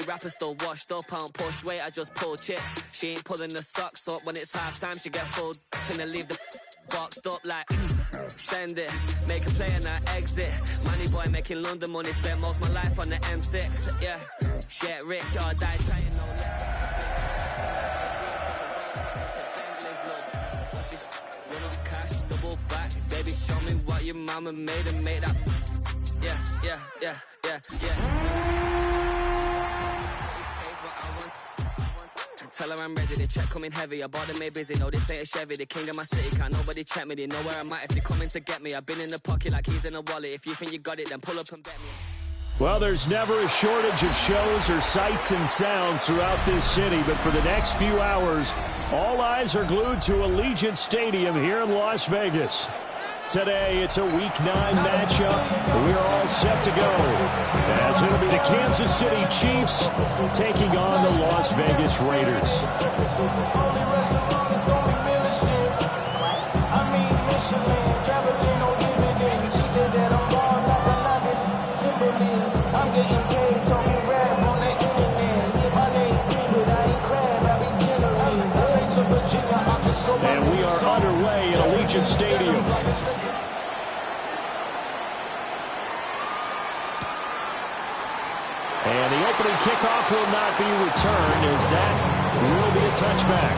rapper still washed up, I don't push weight, I just pull chips. She ain't pulling the socks up, when it's half time she get full. Finna leave the boxed up like send it, make a play and I exit. Money boy making London money, spend most of my life on the M6. Yeah, get rich or die trying, no cash, double back. Baby, show me what your mama made and make that. Yeah. Tell her I'm ready, the check coming heavy. I bought them made busy, no this ain't a Chevy. The king of my city, can't nobody check me. They know where I'm at if they coming to get me. I've been in the pocket like he's in a wallet. If you think you got it, then pull up and bet me. Well, there's never a shortage of shows or sights and sounds throughout this city, but for the next few hours, all eyes are glued to Allegiant Stadium here in Las Vegas. Today, it's a Week 9 matchup. We're all set to go, as it'll be the Kansas City Chiefs taking on the Las Vegas Raiders. And we are underway at Allegiant Stadium. And the opening kickoff will not be returned, as that will be a touchback.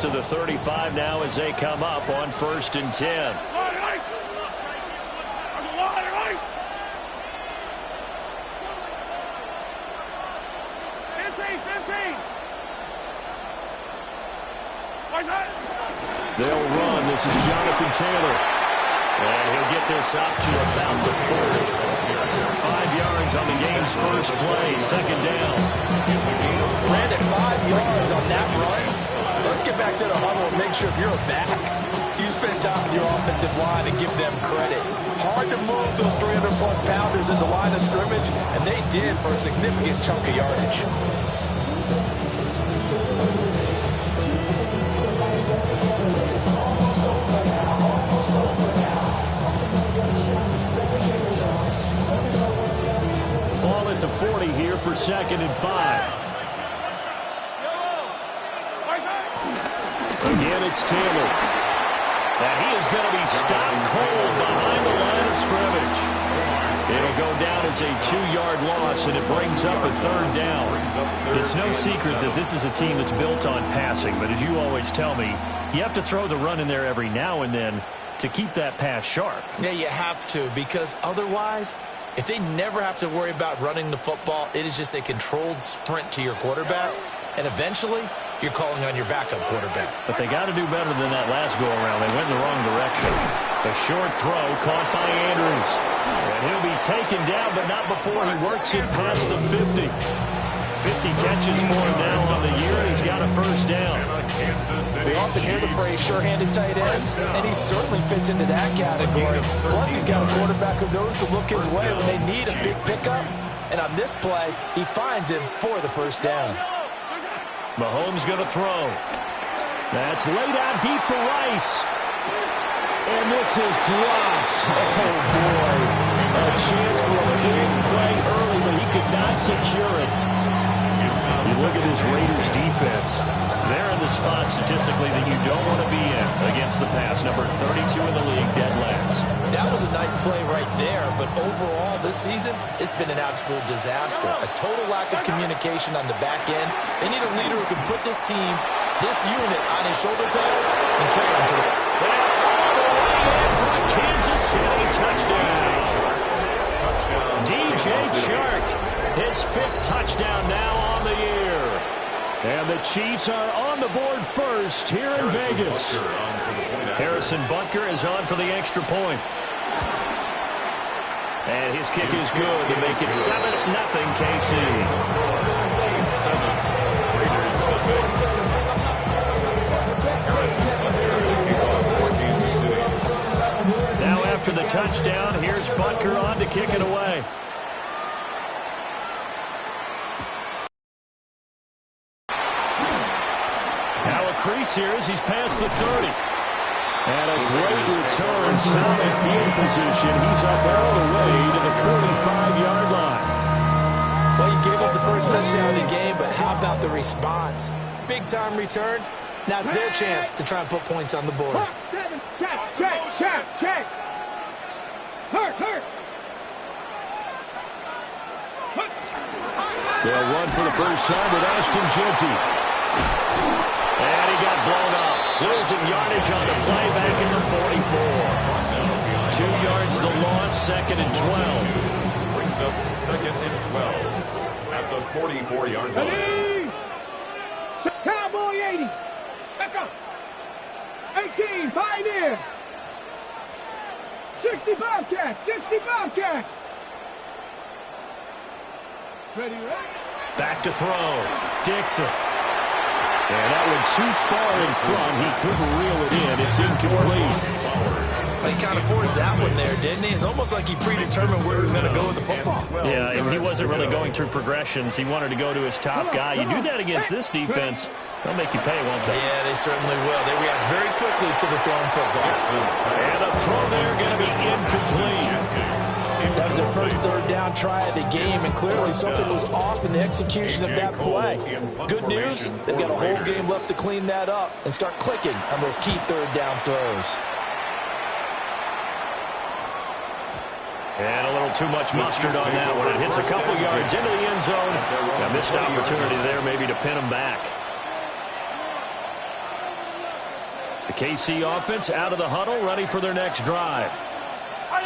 To the 35 now as they come up on 1st and 10. They'll run. This is Jonathan Taylor. And he'll get this up to about the 40. 5 yards on the game's first play. 2nd down. Brandon, 5 yards on that run. Let's get back to the huddle and make sure if you're a back, you spend time with your offensive line and give them credit. Hard to move those 300-plus pounders in the line of scrimmage, and they did for a significant chunk of yardage. Ball at the 40 here for 2nd and 5. Again, it's Taylor. And he is going to be stopped cold behind the line of scrimmage. It'll go down as a 2-yard loss, and it brings up a 3rd down. It's no secret that this is a team that's built on passing, but as you always tell me, you have to throw the run in there every now and then to keep that pass sharp. Yeah, you have to, because otherwise, if they never have to worry about running the football, it is just a controlled sprint to your quarterback, and eventually you're calling on your backup quarterback. But they got to do better than that last go-around. They went in the wrong direction. A short throw caught by Andrews. And he'll be taken down, but not before he works it past the 50. 50 catches for him now on the year, and he's got a 1st down. We often hear the phrase sure-handed tight ends, and he certainly fits into that category. Plus, he's got a quarterback who knows to look his way when they need a big pickup. And on this play, he finds him for the 1st down. Mahomes going to throw. That's laid out deep for Rice. And this is dropped. Oh, boy. A chance for a big play early, but he could not secure it. You look at this Raiders defense. They're in the spot statistically that you don't want to be in against the pass. Number 32 in the league, dead last. That was a nice play right there, but overall this season, it's been an absolute disaster. A total lack of communication on the back end. They need a leader who can put this team, this unit, on his shoulder pads and carry them to the... For a Kansas City touchdown. DJ Chark, his 5th touchdown now on the year. And the Chiefs are on the board first here in Vegas. Harrison Butker is on for the extra point. And his kick is good to make it 7-0 KC. a touchdown. Here's Butker on to kick it away. Now a crease here as he's past the 30. And a great return, solid field position. He's up all the way to the 45-yard line. Well, you gave up the first touchdown of the game, but how about the response? Big-time return. Now it's their chance to try and put points on the board. Check. Hurt. They'll run for the first time with Ashton Jeanty. And he got blown up. Losing yardage on the play back in the 44. 2 yards the loss, 2nd and 12. Brings up 2nd and 12 at the 44-yard line. Cowboy 80. Back up. 18, Pioneer. 60 Bobcat. Ready? Back to throw. Dixon. And that one too far in front. He couldn't reel it in. It's incomplete. He kind of forced that one there, didn't he? It's almost like he predetermined where he was going to go with the football. Yeah, and he wasn't really going through progressions. He wanted to go to his top guy. You do that against this defense, they'll make you pay, won't they? Yeah, they certainly will. They react very quickly to the thrown football. And a throw there going to be incomplete. That was their first third down try of the game, and clearly something was off in the execution of that play. Good news, they've got a whole game left to clean that up and start clicking on those key third down throws. And a little too much mustard on that one. It hits a couple yards into the end zone. A missed opportunity there maybe to pin him back. The KC offense out of the huddle, ready for their next drive.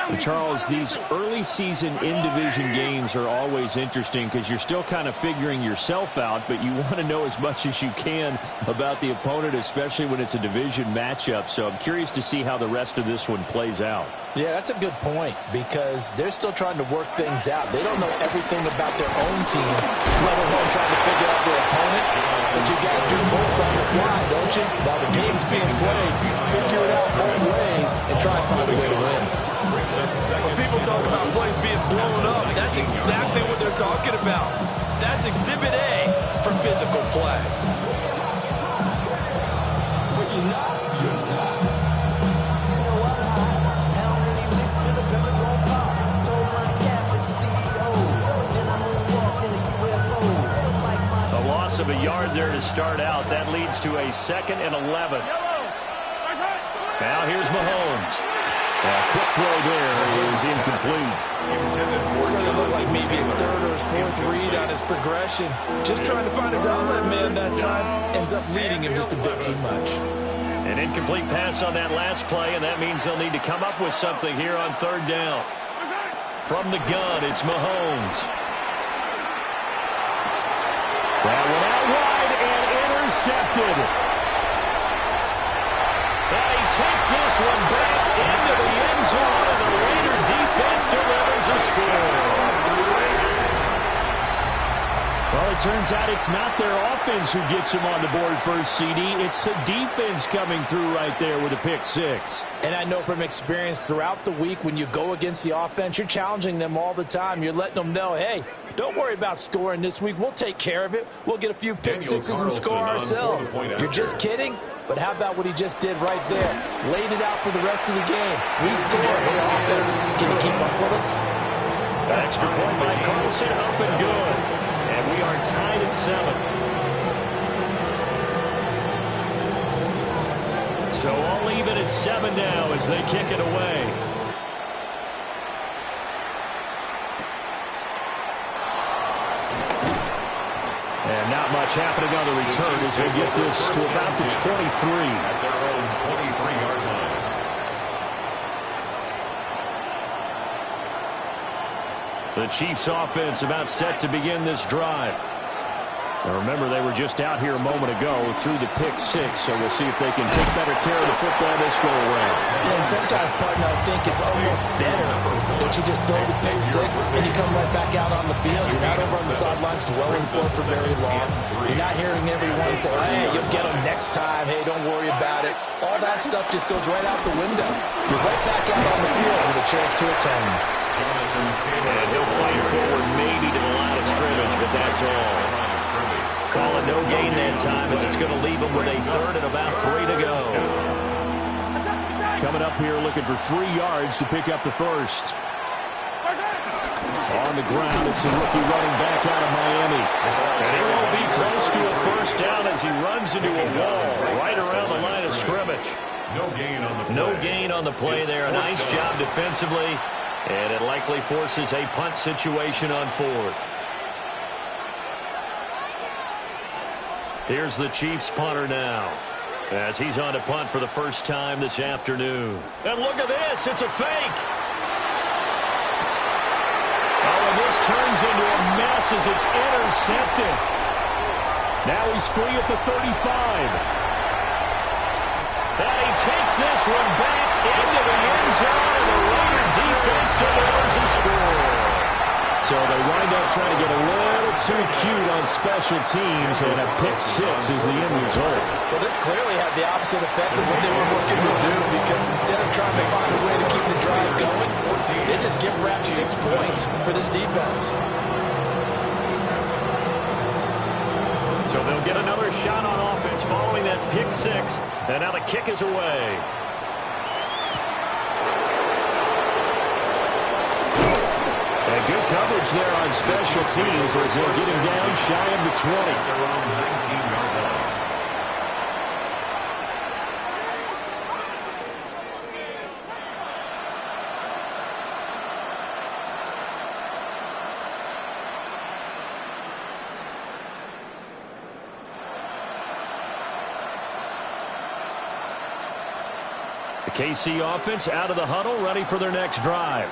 And Charles, these early season in-division games are always interesting because you're still kind of figuring yourself out, but you want to know as much as you can about the opponent, especially when it's a division matchup. So I'm curious to see how the rest of this one plays out. Yeah, that's a good point because they're still trying to work things out. They don't know everything about their own team, let alone trying to figure out their opponent. But you got to do both on the fly, don't you? While the game's being played, figure it out both ways and try and find a way to win. When people talk about plays being blown up, that's exactly what they're talking about. That's Exhibit A for physical play. A loss of a yard there to start out. That leads to a 2nd and 11. Now here's Mahomes. A quick throw there is incomplete. Certainly looked like maybe his 3rd or his 4th read on his progression. Just trying to find his outlet man that time. Ends up leading him just a bit too much. An incomplete pass on that last play, and that means they'll need to come up with something here on 3rd down. From the gun, it's Mahomes. That one out wide and intercepted. And he takes this one back into the end zone, and the Raider defense delivers a score. Well, it turns out it's not their offense who gets them on the board first, CD. It's the defense coming through right there with a pick 6. And I know from experience throughout the week when you go against the offense, you're challenging them all the time. You're letting them know, hey, don't worry about scoring this week. We'll take care of it. We'll get a few pick sixes and score ourselves. You're just kidding? But how about what he just did right there? Laid it out for the rest of the game. We score. Hey, offense, can you keep up with us? An extra point by Carlson, up and good. And we are tied at 7. So all even at 7 now as they kick it away. And not much happening on the return as they get this to about the 23. At their own 23-yard line. The Chiefs offense about set to begin this drive. Now remember, they were just out here a moment ago through the pick six, so we'll see if they can take better care of the football this go around. Yeah, and sometimes, partner, I think it's almost better that you just throw the pick six and you come right back out on the field. You're not over on the sidelines dwelling for very long. You're not hearing everyone say, hey, you'll get them next time. Hey, don't worry about it. All that stuff just goes right out the window. You're right back out on the field with a chance to atone. And he'll fight forward maybe to the line of scrimmage, but that's all. Call it no gain that time as it's going to leave him with a third and about 3 to go. Coming up here looking for 3 yards to pick up the first. On the ground, it's the rookie running back out of Miami. And he won't be close to a first down as he runs into a wall right around the line of scrimmage. No gain on the play there. A nice job defensively. And it likely forces a punt situation on 4th. Here's the Chiefs punter now as he's on to punt for the first time this afternoon. And look at this. It's a fake. Oh, and this turns into a mess as it's intercepted. Now he's free at the 35. And he takes this one back into the end zone, and the Raider defense delivers a score. So they wind up trying to get a little too cute on special teams, and a pick six is the end result. Well, this clearly had the opposite effect of what they were looking to do, because instead of trying to find a way to keep the drive going, they just give Rap 6 points for this defense. So they'll get another shot on offense following that pick six, and now the kick is away. And good coverage there on special teams as they'll get him down shy of the 20. Around 19-yard line. The KC offense out of the huddle, ready for their next drive.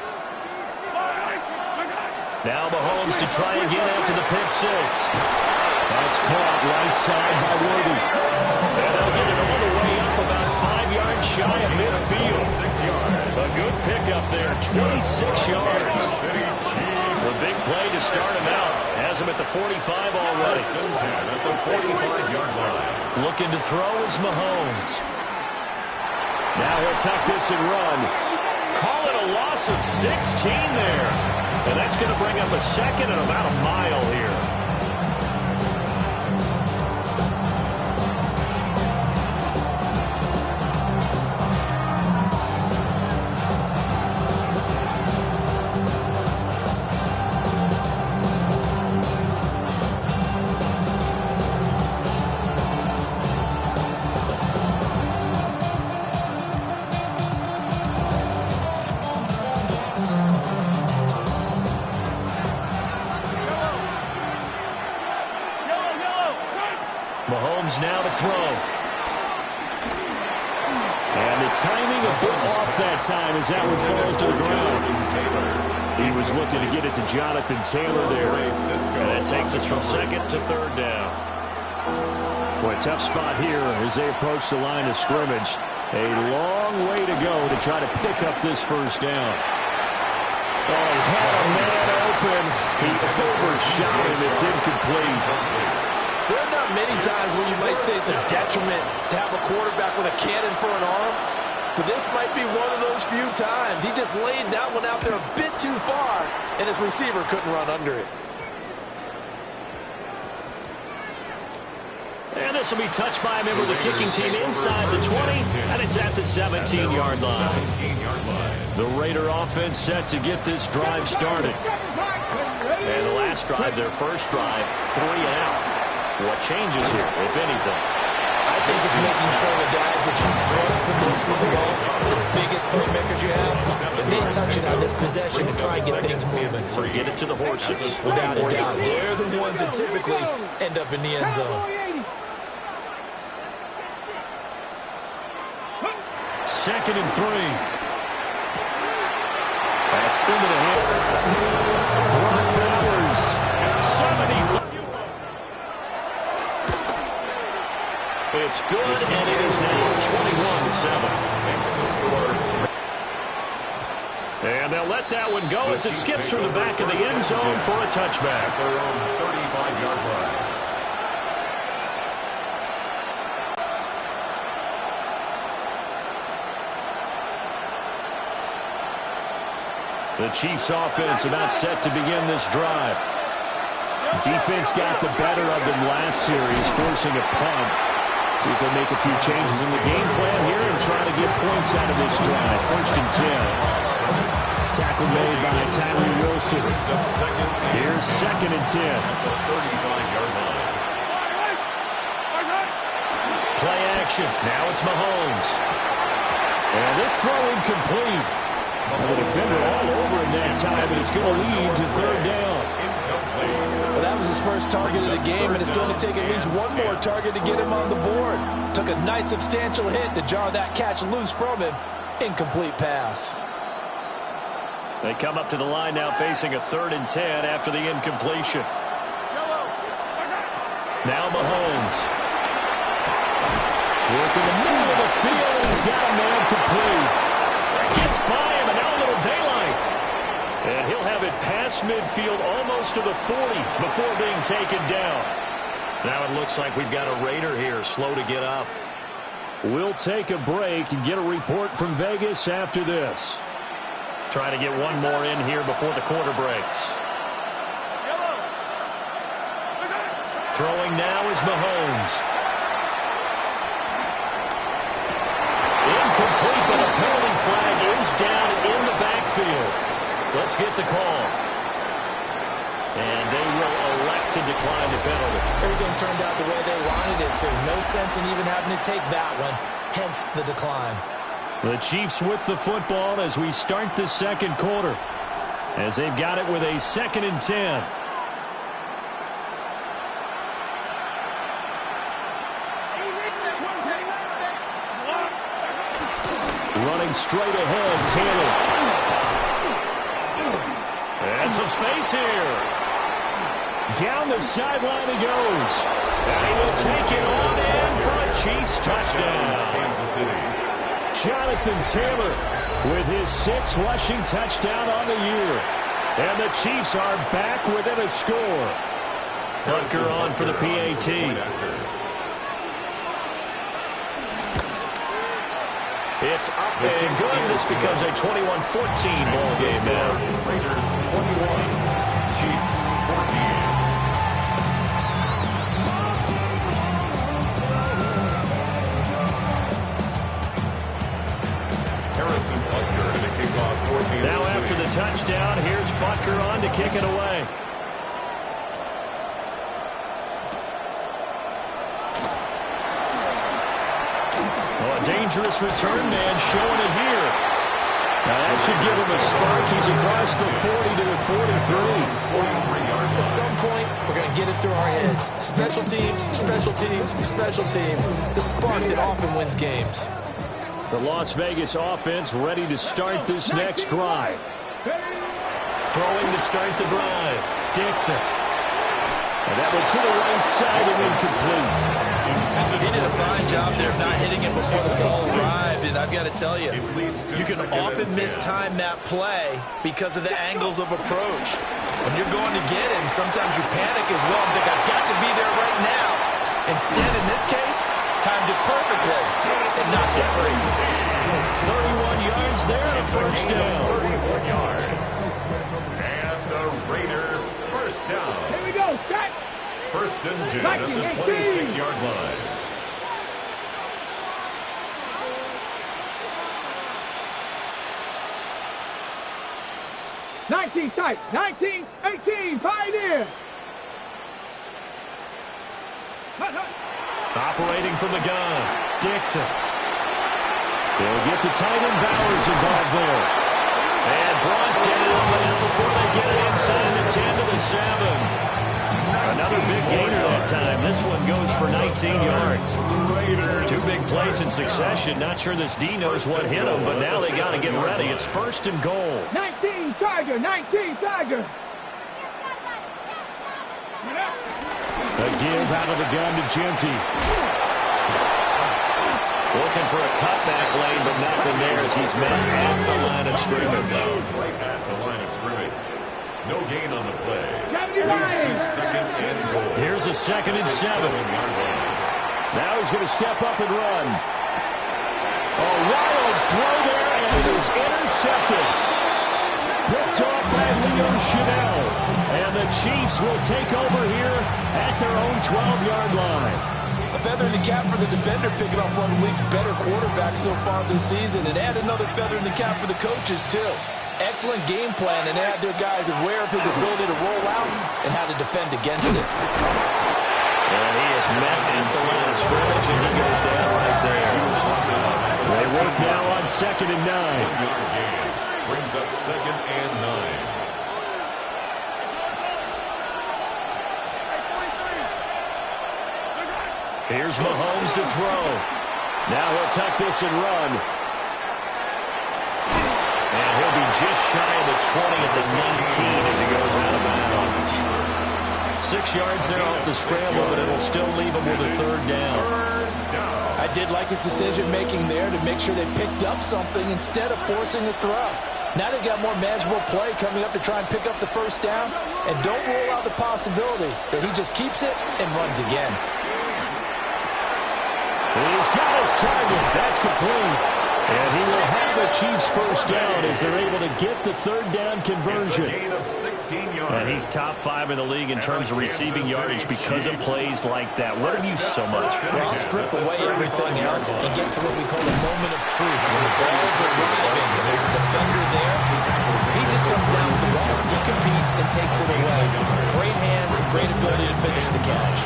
Now Mahomes to try again after the pick six. That's caught right side by Worthy. And they'll get it all the way up about 5 yards shy of midfield. 6 yards. A good pickup there, 26 yards. The big play to start him out. Has him at the 45 already. At the 45-yard line. Looking to throw is Mahomes. Now he'll tuck this and run. Call it a loss of 16 there. And that's going to bring up a second and about a mile here. Mahomes now to throw. And the timing a bit off that time as that one falls to the ground. He was looking to get it to Jonathan Taylor there. And that takes us from second to third down. Boy, tough spot here as they approach the line of scrimmage. A long way to go to try to pick up this first down. Oh, he had a man open. He overshot him. It's incomplete. There are not many times where you might say it's a detriment to have a quarterback with a cannon for an arm, but this might be one of those few times. He just laid that one out there a bit too far, and his receiver couldn't run under it. And this will be touched by a member of the kicking team inside the 20, and it's at the 17-yard line. The Raider offense set to get this drive started. And the last drive, their first drive, 3 and out. What changes here, if anything? I think it's making sure the guys that you trust the most with the ball, the biggest playmakers you have, that they touch it on this possession and try and get things moving. Get it to the horses. Without a doubt. They're the ones that typically end up in the end zone. Second and 3. That's into the hand. Brock Bowers, 75. It's good, and it is now 21-7. Makes the score. And they'll let that one go as it skips through the back of the end zone for a touchback. At their own 35-yard line. The Chiefs offense about set to begin this drive. Defense got the better of them last series, forcing a punt. See if they make a few changes in the game plan here and try to get points out of this drive. 1st and 10. Tackle made by Tyree Wilson. Here's 2nd and 10. The 35-yard line. Play action. Now it's Mahomes. And this throw incomplete. The defender all over him that time, but it's going to lead to 3rd down. Well, that was his first target of the game, and it's going to take at least one more target to get him on the board. Took a nice substantial hit to jar that catch loose from him. Incomplete pass. They come up to the line now facing a 3rd and 10 after the incompletion. Now Mahomes. Working the middle of the field, he's got a man complete. Gets by him, and now a little daylight. And he'll have it past midfield almost to the 40 before being taken down. Now it looks like we've got a Raider here, slow to get up. We'll take a break and get a report from Vegas after this. Try to get one more in here before the quarter breaks. Throwing now is Mahomes. Incomplete, but a penalty flag is down in the backfield. Let's get the call. And they will elect to decline the penalty. Everything turned out the way they wanted it to. No sense in even having to take that one. Hence the decline. The Chiefs with the football as we start the 2nd quarter. As they've got it with a 2nd and 10. Running straight ahead, Taylor. And some space here. Down the sideline he goes. And he will take it on in for a Chiefs touchdown. Kansas City. Jonathan Taylor with his 6th rushing touchdown on the year. And the Chiefs are back within a score. Bunker on for the PAT. It's up and good. This becomes a 21-14 ball game now. Raiders 21, Chiefs 14. Harrison Butker to kick off for Kansas City. Now after the touchdown, here's Butker on to kick it away. Dangerous return man showing it here. Now that should give him a spark. He's across the 40 to the 43. At some point, we're going to get it through our heads. Special teams, special teams, special teams. The spark that often wins games. The Las Vegas offense ready to start this next drive. Throwing to start the drive. Dixon. And that one to the right side and incomplete. He did a fine job there of not hitting it before the ball arrived, and I've got to tell you, you can often mistime that play because of the angles of approach. When you're going to get him, sometimes you panic as well and think, I've got to be there right now. Instead, in this case, timed it perfectly and knocked it free. 31 yards there and 1st down. 31 yards. And the Raider first down. Here we go, set. 1st and 10 at the 26-yard line. Nineteen tight. 19, 18, Pioneer. Operating from the gun. Dixon. They'll get the tight end Bowers involved there. And brought down now before they get it inside the 10 to the 7. Another big gainer that time. This one goes for 19 yards. 2 big plays in succession. Not sure this D knows what hit him, but now they got to get ready. It's 1st and goal. 19 Tiger, 19 Tiger. A give out of the gun to Genty. Looking for a cutback lane, but nothing there as he's met at the line of scrimmage. Right at the line of scrimmage. No gain on the play. Leads to second and goal. Here's a 2nd and 7. Now he's going to step up and run. A wild throw there, and it is intercepted. Picked off by Leo Chanel. And the Chiefs will take over here at their own 12-yard line. A feather in the cap for the defender, picking off one of the league's better quarterbacks so far this season, and add another feather in the cap for the coaches, too. Excellent game plan, and they had their guys aware of his ability to roll out and how to defend against it. And he is met at the line of scrimmage, and he goes down right there. They work now on 2nd and 9. 1-yard gain. Brings up 2nd and 9. Here's Mahomes to throw. Now he'll tuck this and run. And he'll be just shy of the 20 at the 19 as he goes out of bounds. 6 yards there off the scramble, but it'll still leave him with a 3rd down. I did like his decision-making there to make sure they picked up something instead of forcing the throw. Now they got more manageable play coming up to try and pick up the 1st down, and don't rule out the possibility that he just keeps it and runs again. He's got his target. That's complete. And he will have the Chiefs' 1st down as they're able to get the 3rd down conversion. It's a gain of 16 yards. And he's top 5 in the league in terms of receiving yardage because of plays like that. What have you so much? Well, I'll strip away everything else and get to what we call the moment of truth. When the ball's arriving and there's a defender there, he just comes down with the ball. He competes and takes it away. Great hands, great ability to finish the catch.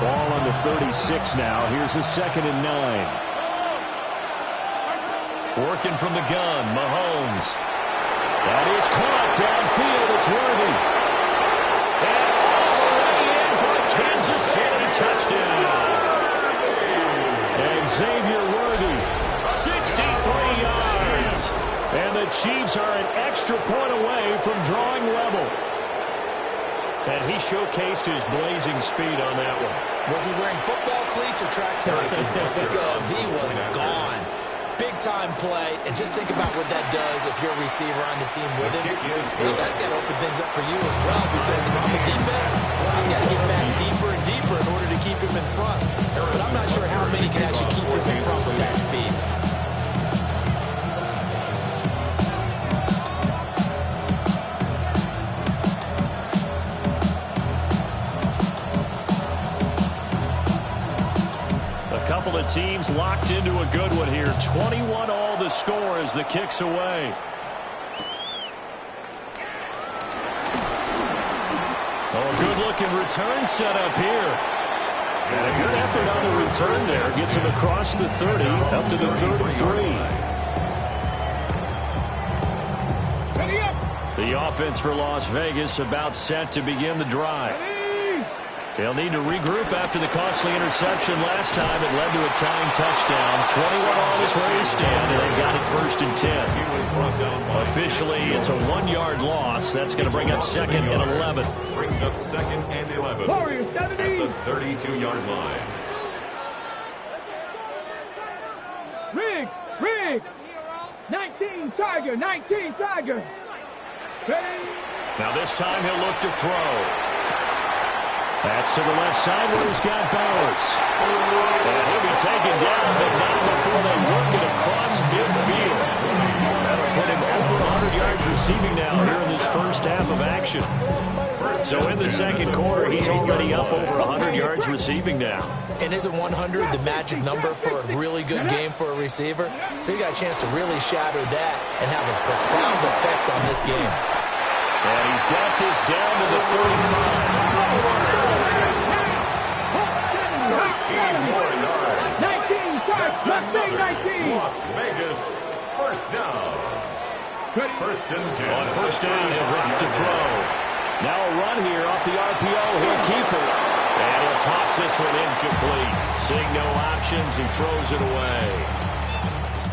Ball on the 36 now. Here's a 2nd and 9. Working from the gun, Mahomes. That is caught downfield. It's Worthy. And all the way in for a Kansas City touchdown. And Xavier Worthy, 63 yards. And the Chiefs are an extra point away from drawing level. And he showcased his blazing speed on that one. Was he wearing football cleats or track sneakers? Because he was gone. Big-time play, and just think about what that does if you're a receiver on the team with him. Well, that's got to open things up for you as well, because if I'm a defense, I've got to get back deeper and deeper in order to keep him in front. But I'm not sure how many can actually keep him in front with that speed. Couple of teams locked into a good one here. 21 all the score as the kick's away. Oh, good-looking return set up here. And a good effort on the return there. Gets him across the 30, up to the 33. The offense for Las Vegas about set to begin the drive. They'll need to regroup after the costly interception last time. It led to a tying touchdown. 21 all is where they stand, and they've got it 1st and 10. Officially, it's a 1-yard loss. That's going to bring up 2nd and 11. Brings up 2nd and 11 at the 32-yard line. Riggs. 19 Tiger. Ready? Now this time he'll look to throw. That's to the left side where he's got Bowers. And he'll be taken down, but not before they work it across midfield. That'll put him over 100 yards receiving now here in this 1st half of action. So in the 2nd quarter, he's already up over 100 yards receiving now. And isn't 100 the magic number for a really good game for a receiver? So you got a chance to really shatter that and have a profound effect on this game. And he's got this down to the 35. 19. Las Vegas, 1st down. 1st and 10. On 1st down, he'll drop to throw. Now a run here off the RPO. He'll keep it. And he'll toss this one incomplete. Seeing no options, he throws it away.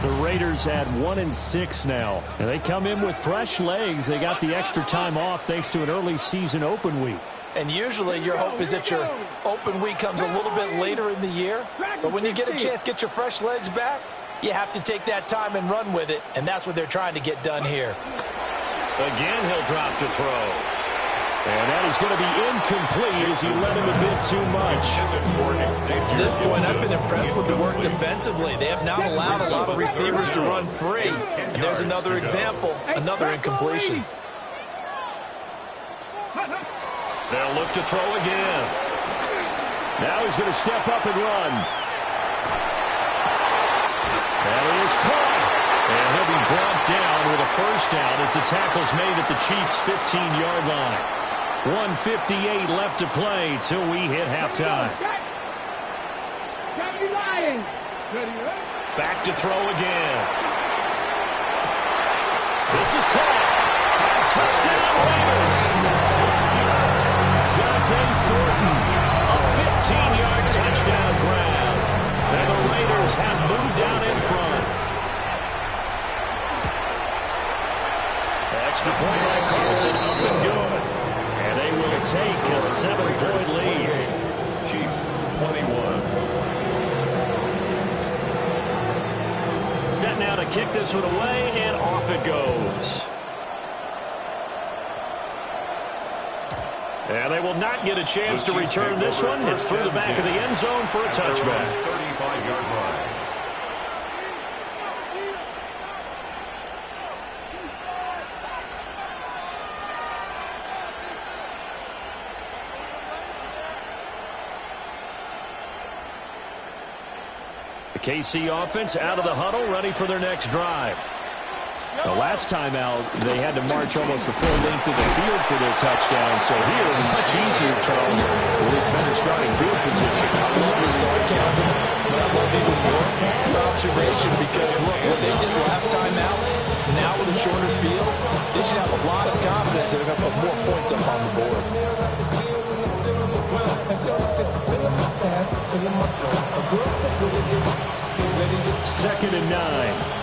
The Raiders at 1-6 now. And they come in with fresh legs. They got the extra time off thanks to an early season open week. And usually your hope is that your open week comes a little bit later in the year. But when you get a chance to get your fresh legs back, you have to take that time and run with it. And that's what they're trying to get done here. Again, he'll drop to throw. And that is going to be incomplete as he led him a bit too much. To this point, I've been impressed with the work defensively. They have not allowed a lot of receivers to run free. And there's another example, another incompletion. They'll look to throw again. Now he's going to step up and run. And he is caught. And he'll be brought down with a first down as the tackle's made at the Chiefs' 15-yard line. 1:58 left to play till we hit halftime. Back to throw again. This is caught. Touchdown Raiders. Dante Thornton, a 15-yard touchdown grab. And the Raiders have moved down in front. Extra point by Carlson, up and good. And they will take a 7-point lead. Chiefs 21. Set now to kick this one away, and off it goes. And they will not get a chance to return this one. It's through the back of the end zone for a touchback. 35-yard line. The KC offense out of the huddle, ready for their next drive. The last time out, they had to march almost the full length of the field for their touchdown. So here, much easier, Charles, with his better starting field position. I love your sarcasm, but I love even more your observation because, look, what they did last time out, now with a shorter field, they should have a lot of confidence that they're going to put more points up on the board. Second and 9.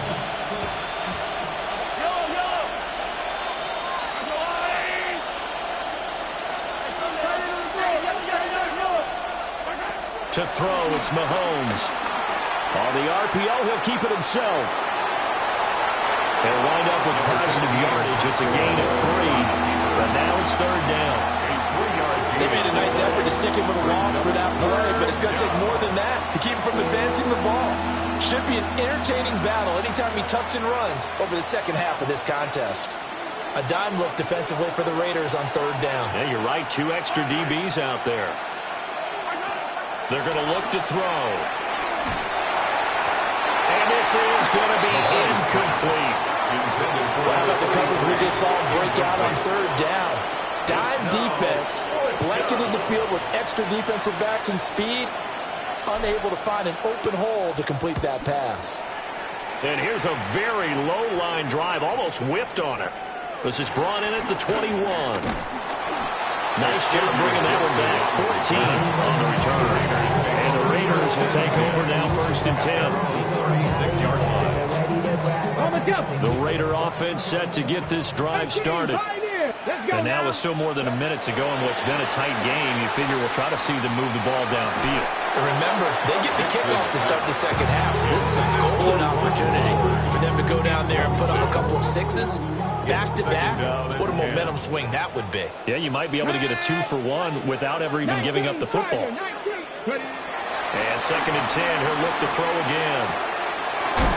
To throw, it's Mahomes. On the RPO, he'll keep it himself. They'll wind up with positive yardage. It's a gain of 3. But now it's third down. They made a nice effort to stick him with a loss for that play, but it's going to take more than that to keep him from advancing the ball. Should be an entertaining battle anytime he tucks and runs over the second half of this contest. A dime look defensively for the Raiders on third down. Yeah, you're right. 2 extra DBs out there. They're going to look to throw. And this is going to be incomplete. How about the coverage we just saw break out on third down? Dime defense, blanketed the field with extra defensive backs and speed, unable to find an open hole to complete that pass. And here's a very low-line drive, almost whiffed on it. This is brought in at the 21. Nice job bringing that one back. 14 on the return. And the Raiders will take over now, first and 10. 36-yard line. The Raider offense set to get this drive started. And now with still more than a minute to go in what's been a tight game, you figure we'll try to see them move the ball downfield. And remember, they get the kickoff to start the second half, so this is a golden opportunity for them to go down there and put up a couple of sixes. Back-to-back, what a momentum swing that would be. Yeah, you might be able to get a 2-for-1 without ever even giving up the football. And second and 10, he'll look to throw again.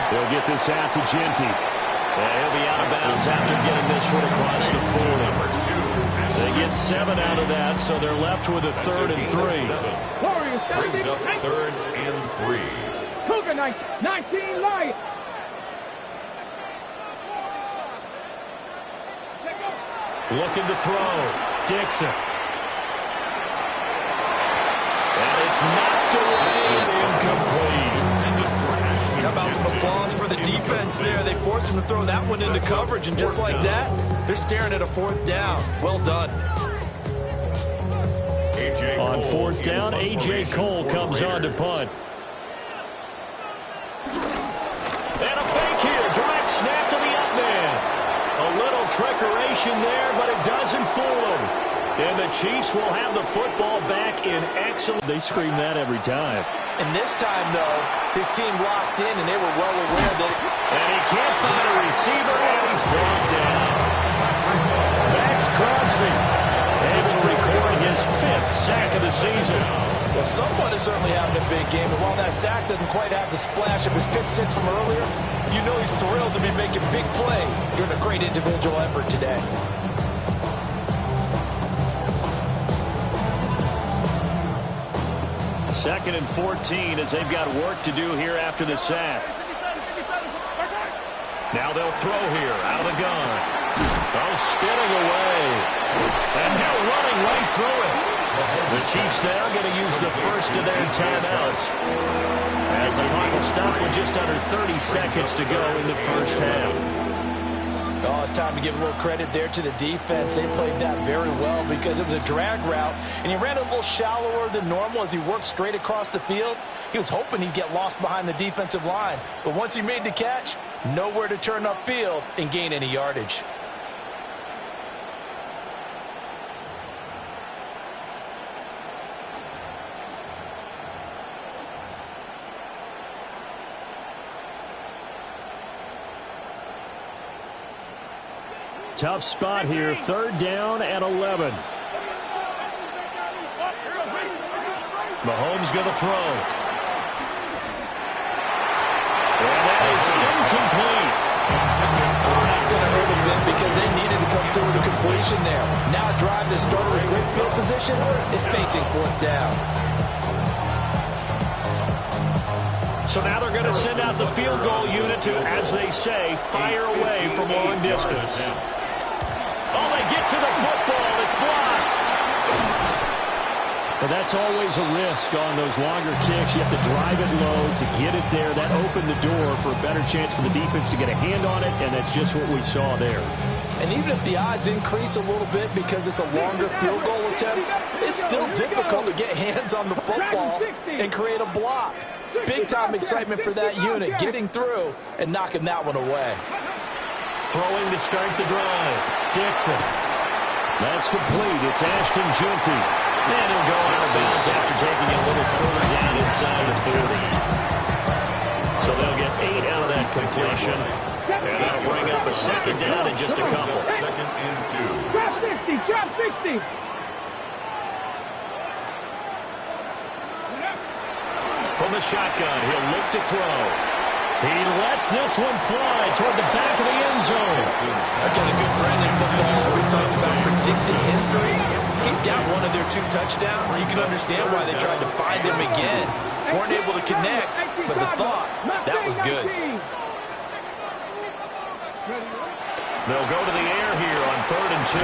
They'll get this out to Genty. And he'll be out of bounds after getting this one across the 40. They get 7 out of that, so they're left with a 3rd and 3. Brings up 3rd and 3. Cougar 19 Lions. Looking to throw. Dixon. And it's knocked away and incomplete. How about some applause for the defense there? They forced him to throw that one into coverage, and just like that, they're staring at a 4th down. Well done. On 4th down, A.J. Cole comes on to punt. And a fake here. Direct snap to the up man. A little trickeration there, but it doesn't fool him. And the Chiefs will have the football back in excellent. They scream that every time. And this time, though, his team locked in, and they were well aware that. And he can't find a receiver, and he's brought down. Max Crosby able to record his 5th sack of the season. Well, someone is certainly having a big game, and while that sack doesn't quite have the splash of his pick 6 from earlier, you know he's thrilled to be making big plays during a great individual effort today. Second and 14 as they've got work to do here after the sack. Now they'll throw here out of the gun. Oh, spinning away. And now running right through it. The Chiefs now going to use the first of their timeouts as the clock will stop with just under 30 seconds to go in the first half. Oh, it's time to give a little credit there to the defense. They played that very well because it was a drag route, and he ran a little shallower than normal as he worked straight across the field. He was hoping he'd get lost behind the defensive line, but once he made the catch, nowhere to turn upfield and gain any yardage. Tough spot here, 3rd down and 11. Mahomes going to throw. And that is incomplete. That's going to hurt a bit because they needed to come through with a completion there. Now a drive that started with great field position is facing 4th down. So now they're going to send out the field goal unit to, as they say, fire away from long distance. Oh, they get to the football. It's blocked. But that's always a risk on those longer kicks. You have to drive it low to get it there. That opened the door for a better chance for the defense to get a hand on it, and that's just what we saw there. And even if the odds increase a little bit because it's a longer field goal attempt, it's still difficult to get hands on the football and create a block. Big-time excitement for that unit, getting through and knocking that one away. Throwing to start the drive. Dixon. That's complete. It's Ashton Jeanty. And he'll go out of bounds after taking it a little further down inside the 40. So they'll get 8 out of that completion. And that'll bring up a 2nd down in just a couple. 2nd and 2. Drop 60, drop 60. From the shotgun, he'll look to throw. He lets this one fly toward the back of the end zone. I've got a good friend in football who always talks about predicting history. He's got one of their 2 touchdowns. You can understand why they tried to find him again. Weren't able to connect, but the thought, that was good. They'll go to the air here on 3rd and 2.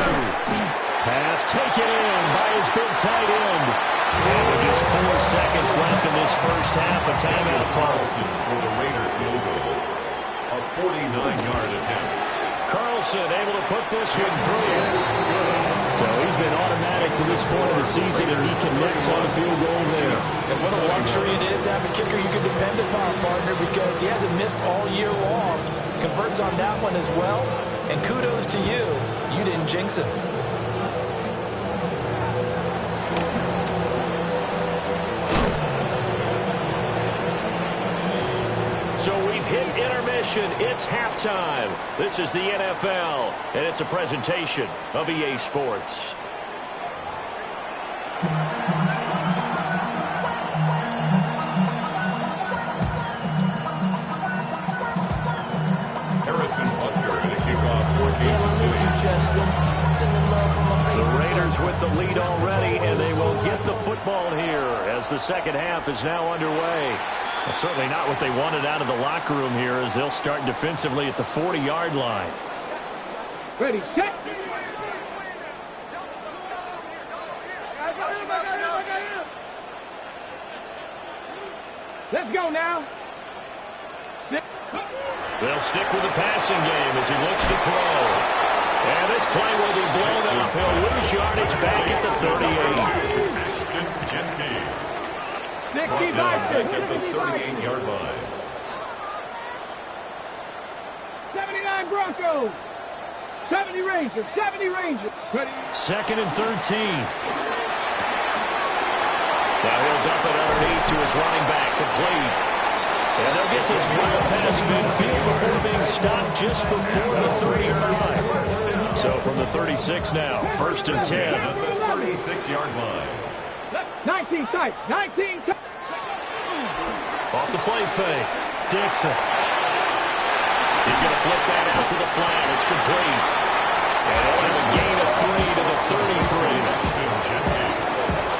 Pass taken in by his big tight end. And with just 4 seconds left in this first half, a timeout call. For the Raider field goal, a 49-yard attempt. Carlson able to put this one through. So he's been automatic to this point of the season, and he connects on a field goal there. And what a luxury it is to have a kicker you can depend upon, partner, because he hasn't missed all year long. Converts on that one as well. And kudos to you. You didn't jinx him. So we've hit intermission. It's halftime. This is the NFL, and it's a presentation of EA Sports. Harrison Butker to kick off for Kansas City. The Raiders with the lead already, and they will get the football here as the second half is now underway. Well, certainly not what they wanted out of the locker room here as they'll start defensively at the 40-yard line. Ready, set. Let's go now. They'll stick with the passing game as he looks to throw. And this play will be blown up. He'll lose yardage back at the 38. Ashton Jeanty. 65. At the 38-yard line. 79 Broncos. 70 Rangers, 70 Rangers. Ready. 2nd and 13. Now he'll dump it underneath to his running back, complete. And they'll get this wild past midfield before being stopped just before the 35. So from the 36 now, 1st and 10. At the 36-yard line. 19 tight, 19 tight. Off the play fake, Dixon. He's going to flip that out to the flat. It's complete. And they'll have a gain of 3 to the 33.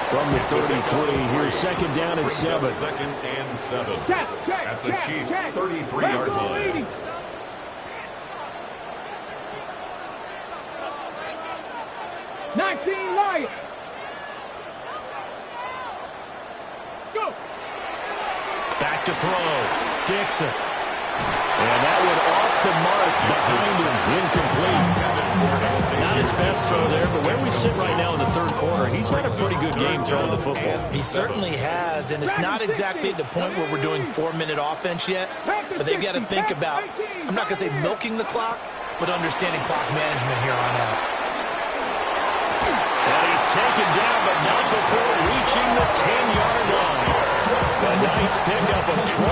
From the 33, here's 2nd down and 7. 2nd and 7. At the Chiefs' 33-yard line. Lions. Go. Back to throw. Dixon. And that one off the mark behind him. Incomplete. Not his best throw there, but where we sit right now in the 3rd quarter, he's had a pretty good game throwing the football. He certainly has, and it's not exactly at the point where we're doing 4-minute offense yet, but they've got to think about, I'm not going to say milking the clock, but understanding clock management here on out. And he's taken down, but not before reaching the 10-yard line. A nice pickup of 23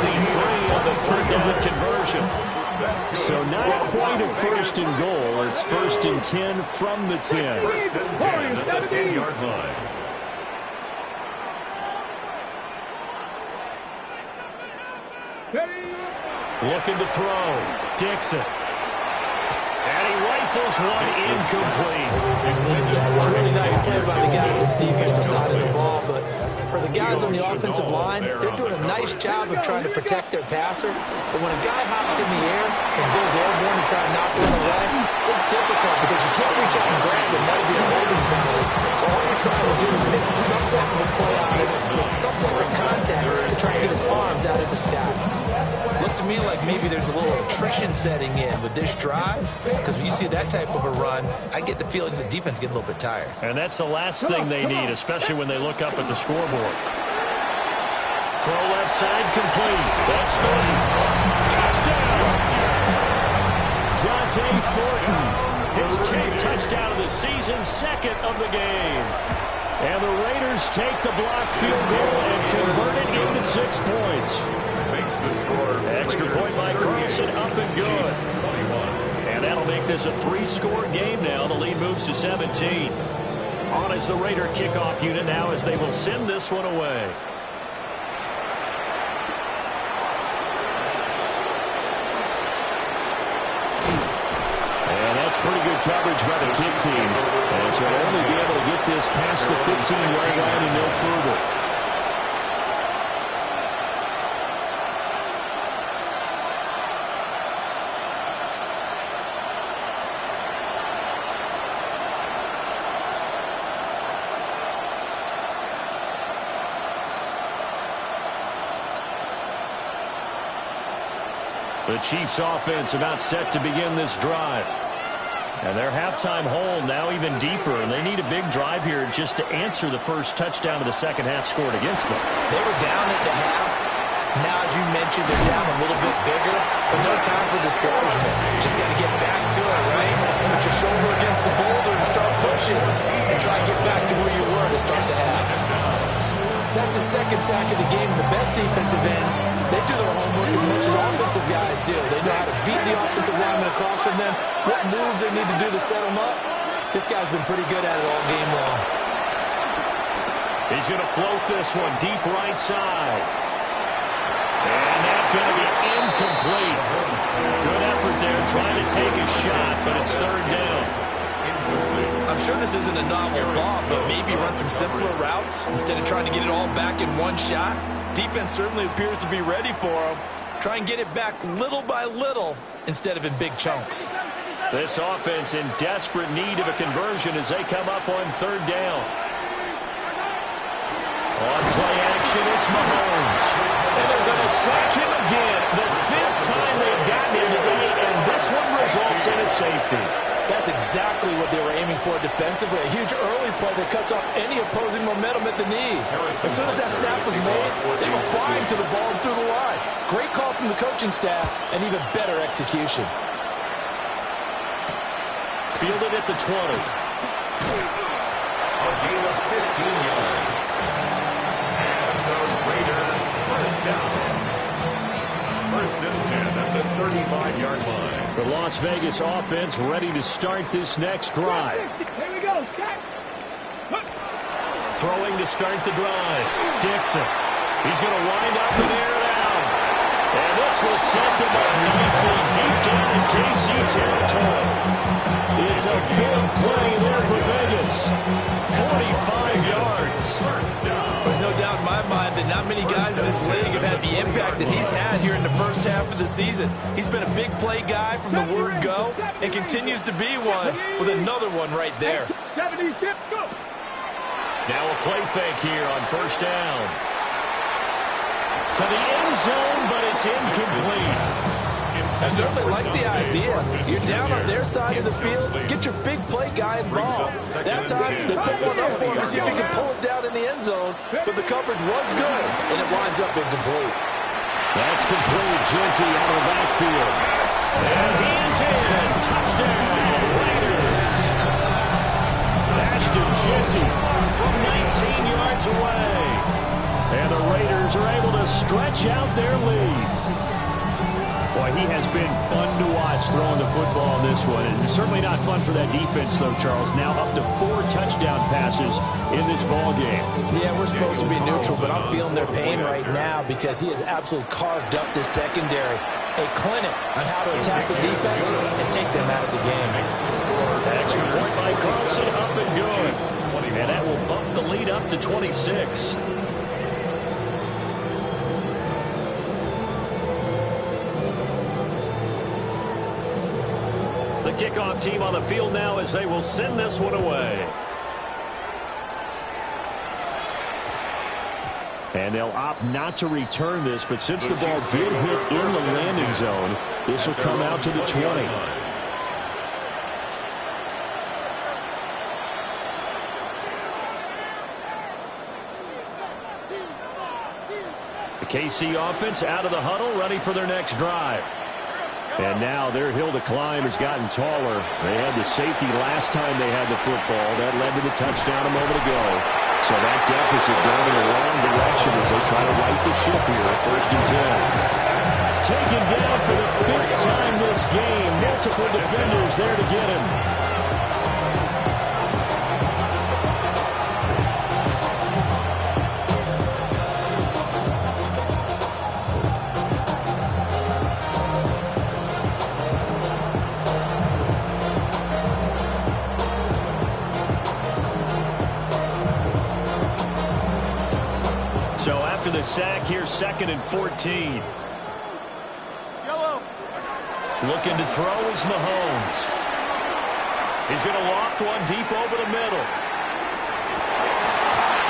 on the 3rd down conversion. So not quite a 1st and goal. It's 1st and 10 from the 10. 1st and 10 at the 10-yard line. Looking to throw. Dixon. And he rifles one incomplete. Really nice play by the guys on the defensive side of the ball, but for the guys on the offensive line, they're doing a nice job of trying to protect their passer. But when a guy hops in the air and goes airborne to try and knock one away, it's difficult because you can't reach out and grab him. That would be a holding penalty. So all you're trying to do is make some type of a play on it, make some type of contact to try and get his arms out of the sky. Looks to me like maybe there's a little attrition setting in with this drive, because when you see that type of a run, I get the feeling the defense getting a little bit tired. And that's the last thing they need, especially when they look up at the scoreboard. Throw left side, complete. That's 3. Touchdown! Dante Thornton. His 10th touchdown of the season, 2nd of the game. And the Raiders take the block field goal and convert it into 6 points. Extra point by Carlson, up and good. And that'll make this a 3-score game now. The lead moves to 17. On is the Raider kickoff unit now as they will send this one away. And that's pretty good coverage by the kick team. And so they'll only be able to get this past the 15-yard line and no further. The Chiefs offense about set to begin this drive. And their halftime hole now even deeper, and they need a big drive here just to answer the first touchdown of the second half scored against them. They were down at the half. Now, as you mentioned, they're down a little bit bigger, but no time for discouragement. Just got to get back to it, right? Put your shoulder against the boulder and start pushing, and try and get back to where you were to start the half. That's a 2nd sack of the game. The best defensive ends, they do their homework as much as offensive guys do. They know how to beat the offensive lineman across from them, what moves they need to do to set them up. This guy's been pretty good at it all game long. He's going to float this one deep right side. And that's going to be incomplete. Good effort there trying to take a shot, but it's 3rd down. I'm sure this isn't a novel thought, but maybe run some simpler routes instead of trying to get it all back in one shot. Defense certainly appears to be ready for them. Try and get it back little by little instead of in big chunks. This offense in desperate need of a conversion as they come up on 3rd down. On play action, it's Mahomes. And they're going to sack him again. The 5th time they've gotten him today, and this one results in a safety. That's exactly what they were aiming for defensively. A huge early play that cuts off any opposing momentum at the knees. As soon as that snap was made, they were flying to the ball and through the line. Great call from the coaching staff and even better execution. fielded at the 20. A gain of 15 yards. And the Raiders first down. First and 10 at the 35-yard line. The Las Vegas offense ready to start this next drive. Here we go. Throwing to start the drive. Dixon. He's going to wind up and air it out. And this was sent them up nicely deep down in KC territory. It's a big play there for Vegas. 45 yards. There's no doubt in my mind that not many guys in this league have had the impact that he's had here in the first half of the season. He's been a big play guy from the word go and continues to be one with another one right there. 76, go. Now a play fake here on first down. To the end zone, but it's incomplete. I certainly like the idea. You're down on their side of the field. Get your big play guy involved. That time, they put one up for him to see if he can pull it down in the end zone. But the coverage was good, and it winds up incomplete. That's complete. Genty out of the backfield. And he is in. Touchdown, Raiders. Ashton Genty from 19 yards away. And the Raiders are able to stretch out their lead. Boy, he has been fun to watch throwing the football in this one. It's certainly not fun for that defense, though, Charles. Now up to 4 touchdown passes in this ball game. Yeah, we're supposed to be neutral, but I'm feeling their pain right now because he has absolutely carved up this secondary. A clinic on how to attack the defense and take them out of the game. Extra point by Carlson, up and good. And that will bump the lead up to 26. The kickoff team on the field now as they will send this one away. And they'll opt not to return this, but since the ball did hit in the landing zone, this will come out to the 20. The KC offense out of the huddle, ready for their next drive. And now their hill to climb has gotten taller. They had the safety last time they had the football. That led to the touchdown a moment ago. So that deficit going in the wrong direction as they try to right the ship here at 1st and 10. Taken down for the 5th time this game. Multiple defenders there to get him. The sack here, 2nd and 14. Yellow. Looking to throw is Mahomes. He's going to loft one deep over the middle.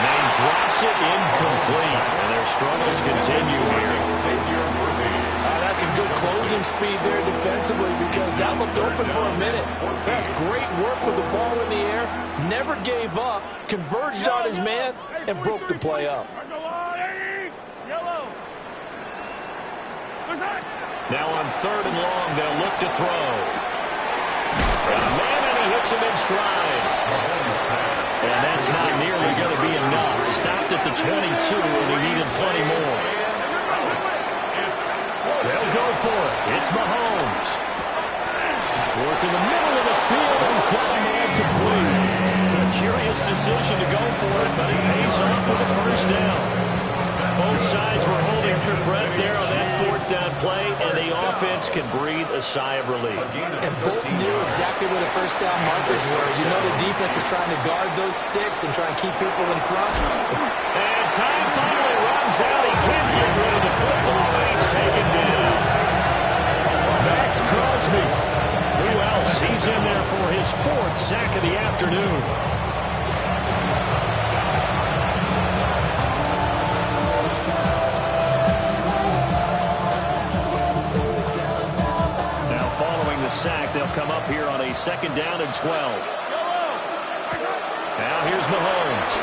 Now he drops it incomplete. And their struggles continue here. That's a good closing speed there defensively because that looked open for a minute. That's great work with the ball in the air. Never gave up, converged on his man, and broke the play up. Now on 3rd and long, they'll look to throw. And a man, and he hits him in stride. And that's not nearly going to be enough. Stopped at the 22, and he needed plenty more. They'll go for it. It's Mahomes. Work in the middle of the field, and he's got a man complete. A curious decision to go for it, but it pays off for the 1st down. Both sides were holding their breath there on that 4th down play, and the offense can breathe a sigh of relief. And both knew exactly where the 1st down markers were. You know the defense is trying to guard those sticks and try and keep people in front. And time finally runs out. He can't get rid of the football, and he's taken down. That's Crosby. Who else? He's in there for his 4th sack of the afternoon. Sack. They'll come up here on a 2nd down and 12. Now here's Mahomes.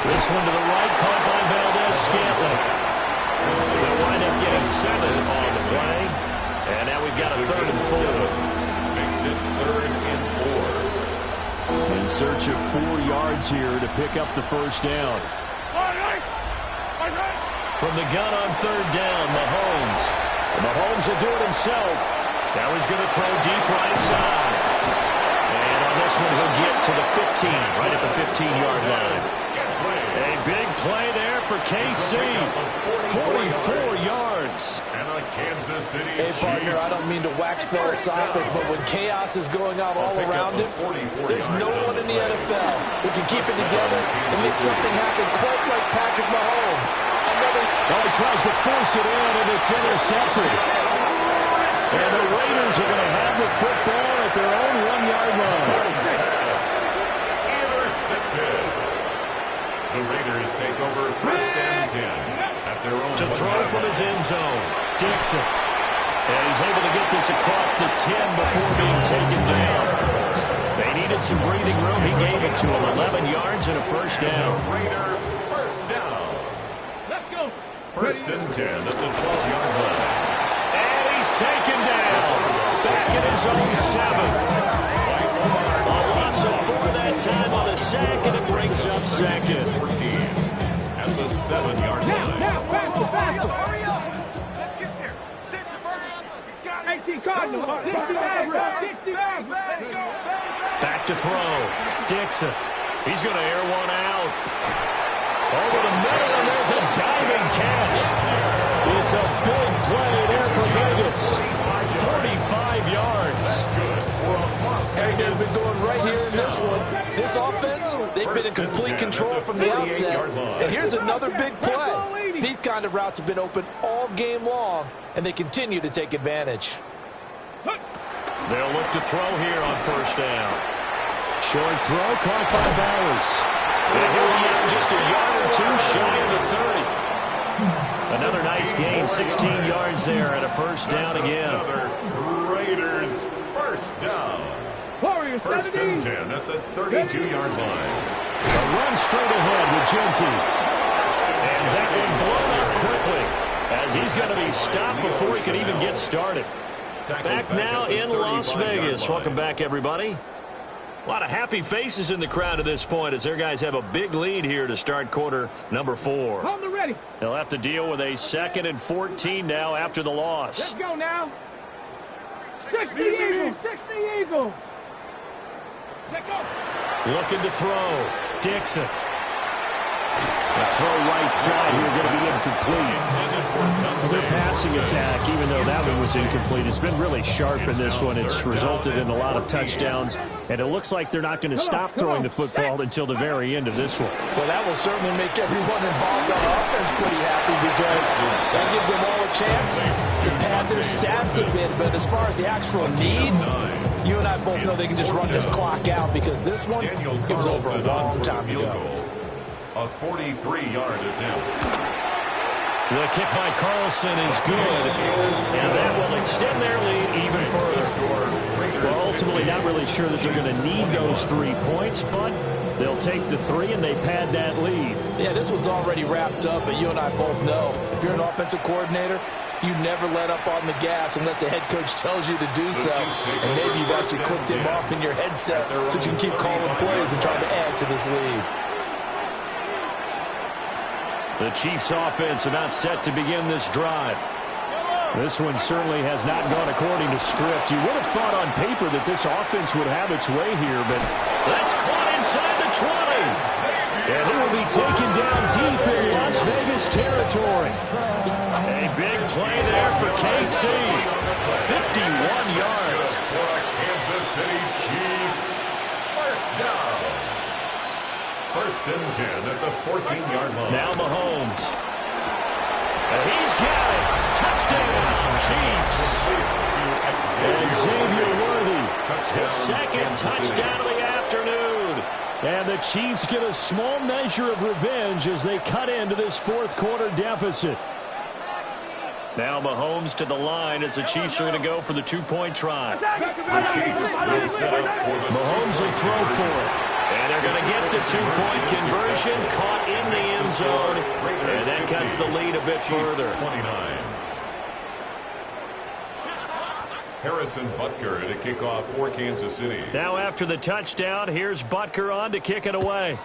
This one to the right, caught by Valdez-Scantling. They'll wind up getting 7 on the play. And now we've got a 3rd and 4. Makes it 3rd and In search of 4 yards here to pick up the first down. From the gun on third down, Mahomes. Mahomes will do it himself. Now he's going to throw deep right side. And on this one, he'll get to the 15, right at the 15-yard line. A big play there for KC. 44 yards. And a Kansas City Hey, partner, I don't mean to wax philosophic, but when chaos is going on all around him, there's no one in the NFL who can keep it together and make something happen quite like Patrick Mahomes. Oh, he tries to force it in, and it's intercepted. And the Raiders are going to have the football at their own 1-yard line. Intercepted. The Raiders take over first and 10 at their own. To throw from his end zone, Dixon. And he's able to get this across the 10 before being taken down. They needed some breathing room. He gave it to him. 11 yards and a first down. Raider first down. Let's go. First and 10 at the 12-yard line. And he's taken down. Back in his own 7. A loss of 4 that time on a sack, and it brings up second. 14 at the 7-yard line. Now, faster. Hurry up. Let's get there. 18 Cardinals. 60 Back to throw. Dixon. He's going to air one out. Over the middle, and there's a diving catch. It's a big play there for Vegas. 45 yards. Hey, they've been going right here in this one. This offense, they've been in complete control from the outset. And here's another big play. These kind of routes have been open all game long, and they continue to take advantage. They'll look to throw here on first down. Short throw caught by Bowers. And he'll be out just a yard or two shy of the 30. Another nice gain, 16 yards there, and a first down again. Another Raiders first down. Warriors, First and 10 at the 32-yard line. A run straight ahead with Genty. And that one blown up quickly as he's going to be stopped before he can even get started. Back now in Las Vegas. Welcome back, everybody. A lot of happy faces in the crowd at this point as their guys have a big lead here to start quarter number 4. Hold them ready. They'll have to deal with a 2nd and 14 now after the loss. Let's go now. 60 Eagles. 60 Eagles. Let's go. Looking to throw. Dixon. The throw right side here going to be incomplete. Their passing attack, even though that one was incomplete, has been really sharp in this one. It's resulted in a lot of touchdowns, and it looks like they're not going to stop throwing the football until the very end of this one. Well, that will certainly make everyone involved on offense pretty happy because that gives them all a chance to pad their stats a bit. But as far as the actual need, you and I both know they can just run this clock out because this one, it was over a long time ago. A 43-yard attempt. The kick by Carlson is good, and that will extend their lead even further. Well, ultimately not really sure that they're going to need those 3 points, but they'll take the 3 and they pad that lead. Yeah, this one's already wrapped up, but you and I both know if you're an offensive coordinator, you never let up on the gas unless the head coach tells you to do so. And maybe you've actually clicked him off in your headset so you can keep calling plays and trying to add to this lead. The Chiefs' offense about set to begin this drive. This one certainly has not gone according to script. You would have thought on paper that this offense would have its way here, but that's caught inside the 20. And he will be taken down deep in Las Vegas territory. A big play there for KC. 51 yards. For a Kansas City Chiefs. First down. First and 10 at the 14-yard line. Now Mahomes. And he's got it. Touchdown, Chiefs. And Xavier Worthy, his second touchdown of the afternoon. And the Chiefs get a small measure of revenge as they cut into this fourth quarter deficit. Now Mahomes to the line as the Chiefs are going to go for the 2-point try. Mahomes will throw for it. And they're going to get the 2-point conversion, caught in the end zone, and that cuts the lead a bit further. Harrison Butker to kick off for Kansas City. Now after the touchdown, here's Butker on to kick it away.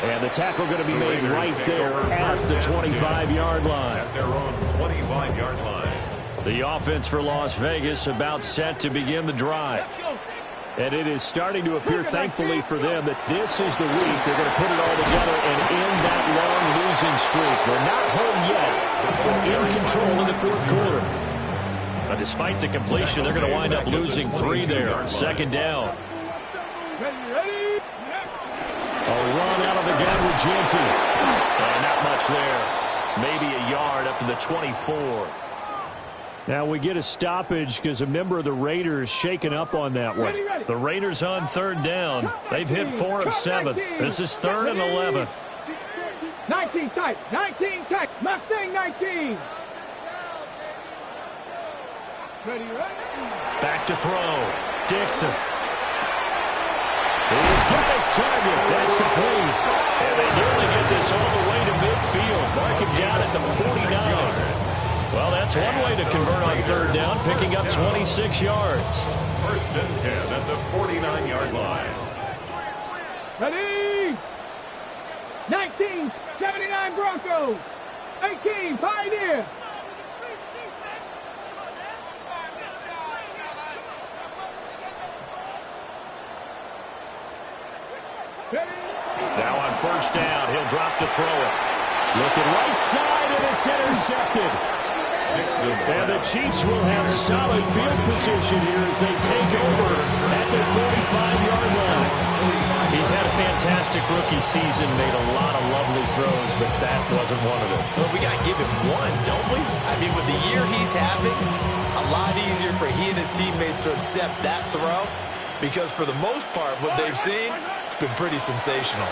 And the tackle going to be made right there at the 25-yard line. At their own 25-yard line. The offense for Las Vegas about set to begin the drive. And it is starting to appear, thankfully for them, that this is the week they're going to put it all together and end that long losing streak. They're not home yet. They're in control in the fourth quarter. But despite the completion, they're going to wind up losing 3 there. Second down. A run out of the gun with Genty. And not much there. Maybe a yard up to the 24. Now we get a stoppage because a member of the Raiders shaken up on that one. The Raiders on third down. They've hit 4 of 7. This is 3rd and 11. 19 tight. 19 tight. Mustang 19. Back to throw. Dixon. He's got his target. That's complete. And they nearly get this all the way to midfield. Mark him down at the 49. Well, that's one way to convert on third down, picking up 26 yards. 1st and 10 at the 49-yard line. Ready? 19, 79 Broncos. 18, Pioneer. Now on first down, he'll drop to throw it. Looking right side, and it's intercepted. And the Chiefs will have solid field position here as they take over at their 45-yard line. He's had a fantastic rookie season, made a lot of lovely throws, but that wasn't one of them. Well, we got to give him one, don't we? I mean, with the year he's having, a lot easier for he and his teammates to accept that throw because for the most part, what they've seen, it's been pretty sensational.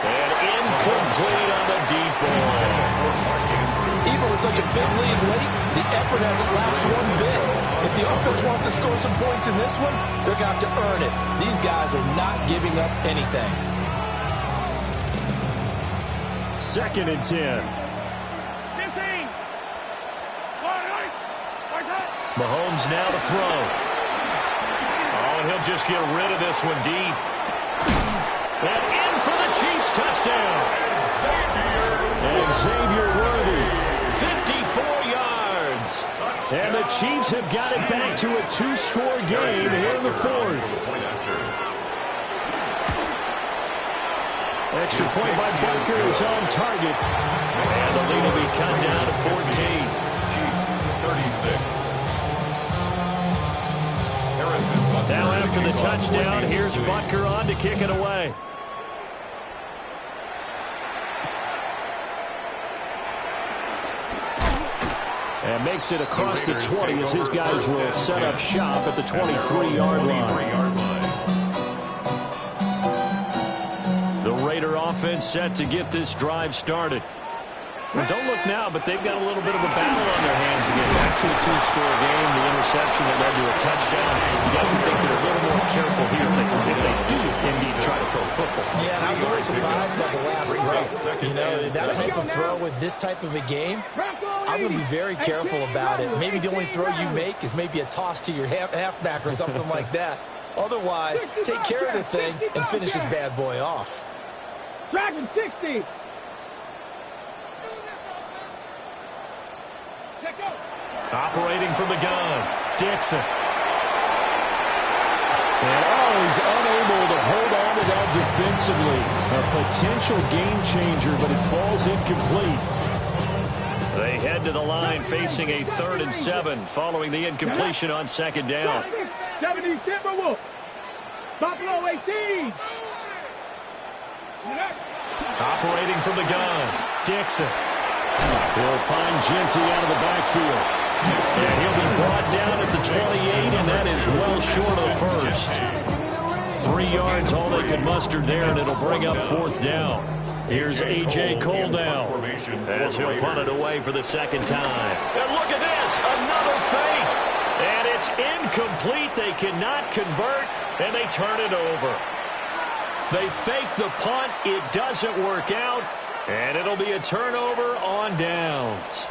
And incomplete on the deep ball. Even with such a big lead late, the effort hasn't lapsed one bit. If the offense wants to score some points in this one, they're going to have to earn it. These guys are not giving up anything. 2nd and 10. 15. Mahomes now to throw. Oh, and he'll just get rid of this one deep. And in for the Chiefs touchdown. And Xavier Worthy, 54 yards. And the Chiefs have got it back to a 2-score game here in the 4th. Extra point by Butker is on target. And the lead will be cut down to 14. Chiefs 36. Now after the touchdown, here's Butker on to kick it away. And makes it across the 20 as his guys will set up shop at the 23-yard line. The Raider offense set to get this drive started. Well, don't look now, but they've got a little bit of a battle on their hands again. Back to a 2-score game, the interception that led to a touchdown. You got to think they're a little more careful here if they do indeed try to throw football. Yeah, I was a little surprised by the last throw. You know, that type of throw with this type of a game, I would be very careful about it. Maybe the only throw you make is maybe a toss to your halfback or something like that. Otherwise, take care of the thing and finish this bad boy off. Dragon 60. Operating from the gun, Dixon. And he's unable to hold on to that defensively. A potential game changer, but it falls incomplete. They head to the line facing a 3rd and 7 following the incompletion on 2nd down. 70 Timberwolves. Buffalo 18. Operating from the gun, Dixon. He'll find Genty out of the backfield. And he'll be brought down at the 28, and that is well short of the first. 3 yards, all they could muster there, and it'll bring up 4th down. Here's A.J. Cole now as he'll punt it away for the 2nd time. And look at this, another fake. And it's incomplete. They cannot convert, and they turn it over. They fake the punt. It doesn't work out. And it'll be a turnover on downs.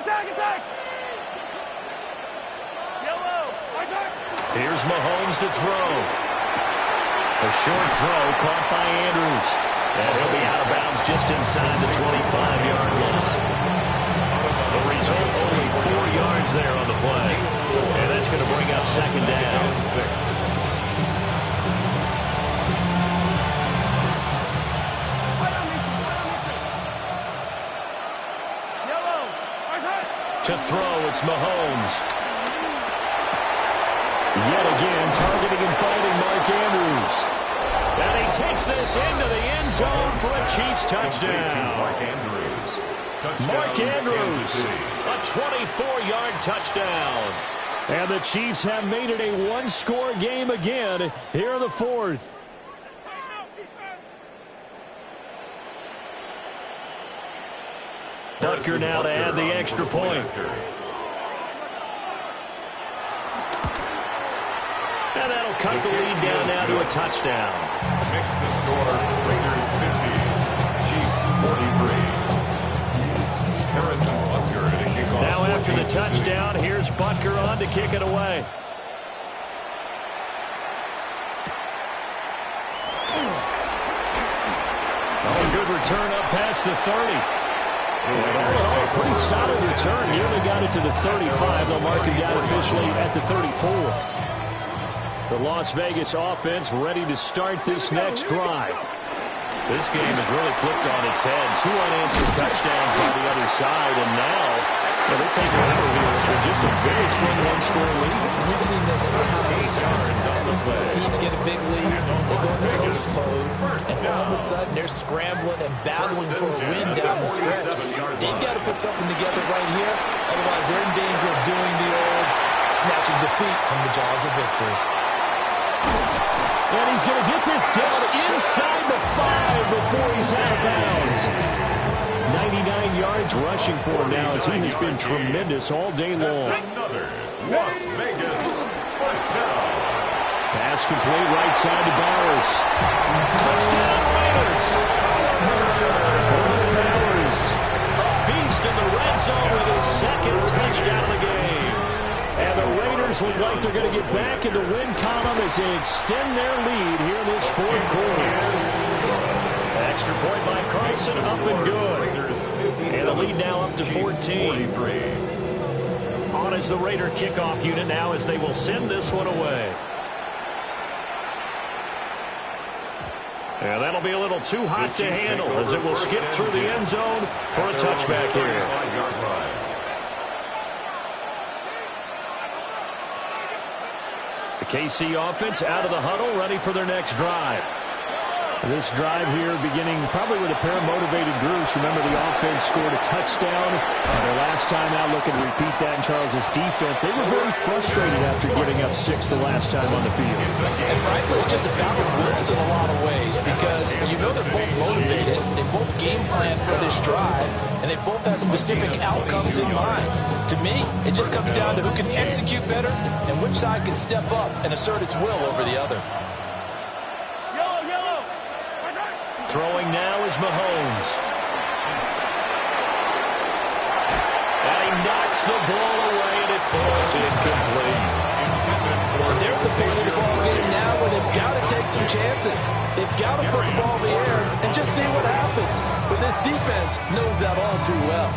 Attack! Yellow! Here's Mahomes to throw. A short throw caught by Andrews. And he'll be out of bounds just inside the 25-yard line. The result, only 4 yards there on the play. And that's going to bring up second down. To throw, it's Mahomes. Yet again, targeting and finding Mark Andrews. And he takes this into the end zone for a Chiefs touchdown. Mark Andrews, a 24-yard touchdown. And the Chiefs have made it a one-score game again here in the fourth. Butker now to add the extra point. And that'll cut the lead down now to a touchdown. Makes the score Raiders 50, Chiefs 43. Harrison Butker to kick off. Now after the touchdown, here's Butker on to kick it away. Oh, good return up past the 30. All in all, a pretty solid return. Nearly got it to the 35. They'll mark him down officially at the 34. The Las Vegas offense ready to start this next drive. This game has really flipped on its head. 2 unanswered touchdowns by the other side, and now they take over here with just a very slim one-score lead. We've seen this how many times. Teams get a big lead, they go into coast mode, and all of a sudden they're scrambling and battling for a win down the stretch. They've got to put something together right here, otherwise they're in danger of doing the old snatching defeat from the jaws of victory. And he's going to get this down inside the 5 before he's out of bounds. 99 yards rushing for him now as he has been tremendous all day long. Another Las Vegas first down. Pass complete right side to Bowers. Touchdown Raiders. Bowers, a beast in the red zone with his second touchdown of the game. And the Raiders look like they're going to get back in the win column as they extend their lead here in this fourth quarter. Extra point by Carlson, up and good. And the lead now up to 14. On is the Raider kickoff unit now as they will send this one away. And that'll be a little too hot to handle as it will skip through the end zone for a touchback here. The KC offense out of the huddle, ready for their next drive. This drive here beginning probably with a pair of motivated groups. Remember, the offense scored a touchdown their last time out. Looking to repeat that in Charles's defense. They were very frustrated after giving up 6 the last time on the field. And frankly, it's just a battle of wills in a lot of ways because you know they're both motivated. They both game plan for this drive, and they both have specific outcomes in mind. To me, it just comes down to who can execute better and which side can step up and assert its will over the other. Throwing now is Mahomes. And he knocks the ball away, and it falls incomplete. Well, they're at the point of the ball game now where they've got to take some chances. They've got to put the ball in the air and just see what happens. But this defense knows that all too well.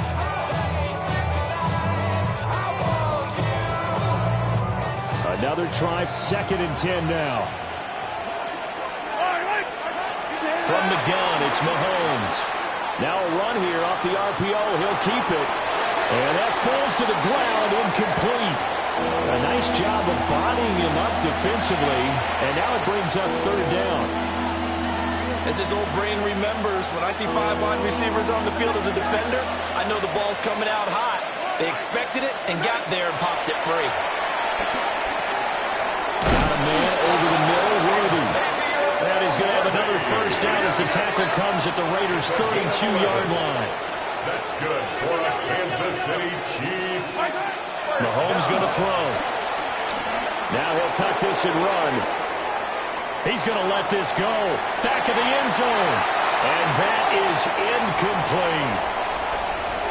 Another try, 2nd and 10 now. From the gun, it's Mahomes. Now a run here off the RPO. He'll keep it. And that falls to the ground, incomplete. A nice job of bodying him up defensively. And now it brings up 3rd down. As his old brain remembers, when I see 5 wide receivers on the field as a defender, I know the ball's coming out hot. They expected it and got there and popped it free. Got a man over the middle, Worthy. And he's going to have another first down as the tackle comes at the Raiders' 32-yard line. That's good for the Kansas City Chiefs. Mahomes going to throw. Now he'll tuck this and run. He's going to let this go. Back of the end zone. And that is incomplete.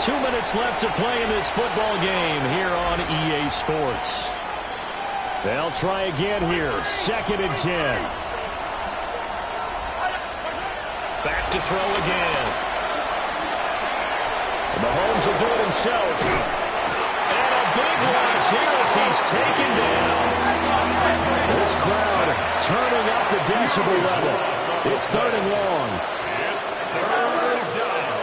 2 minutes left to play in this football game here on EA Sports. They'll try again here. 2nd and 10. Back to throw again. And Mahomes will do it himself. And a big loss here as he's taken down. This crowd turning up the decibel level. It's 3rd and long. It's 3rd down.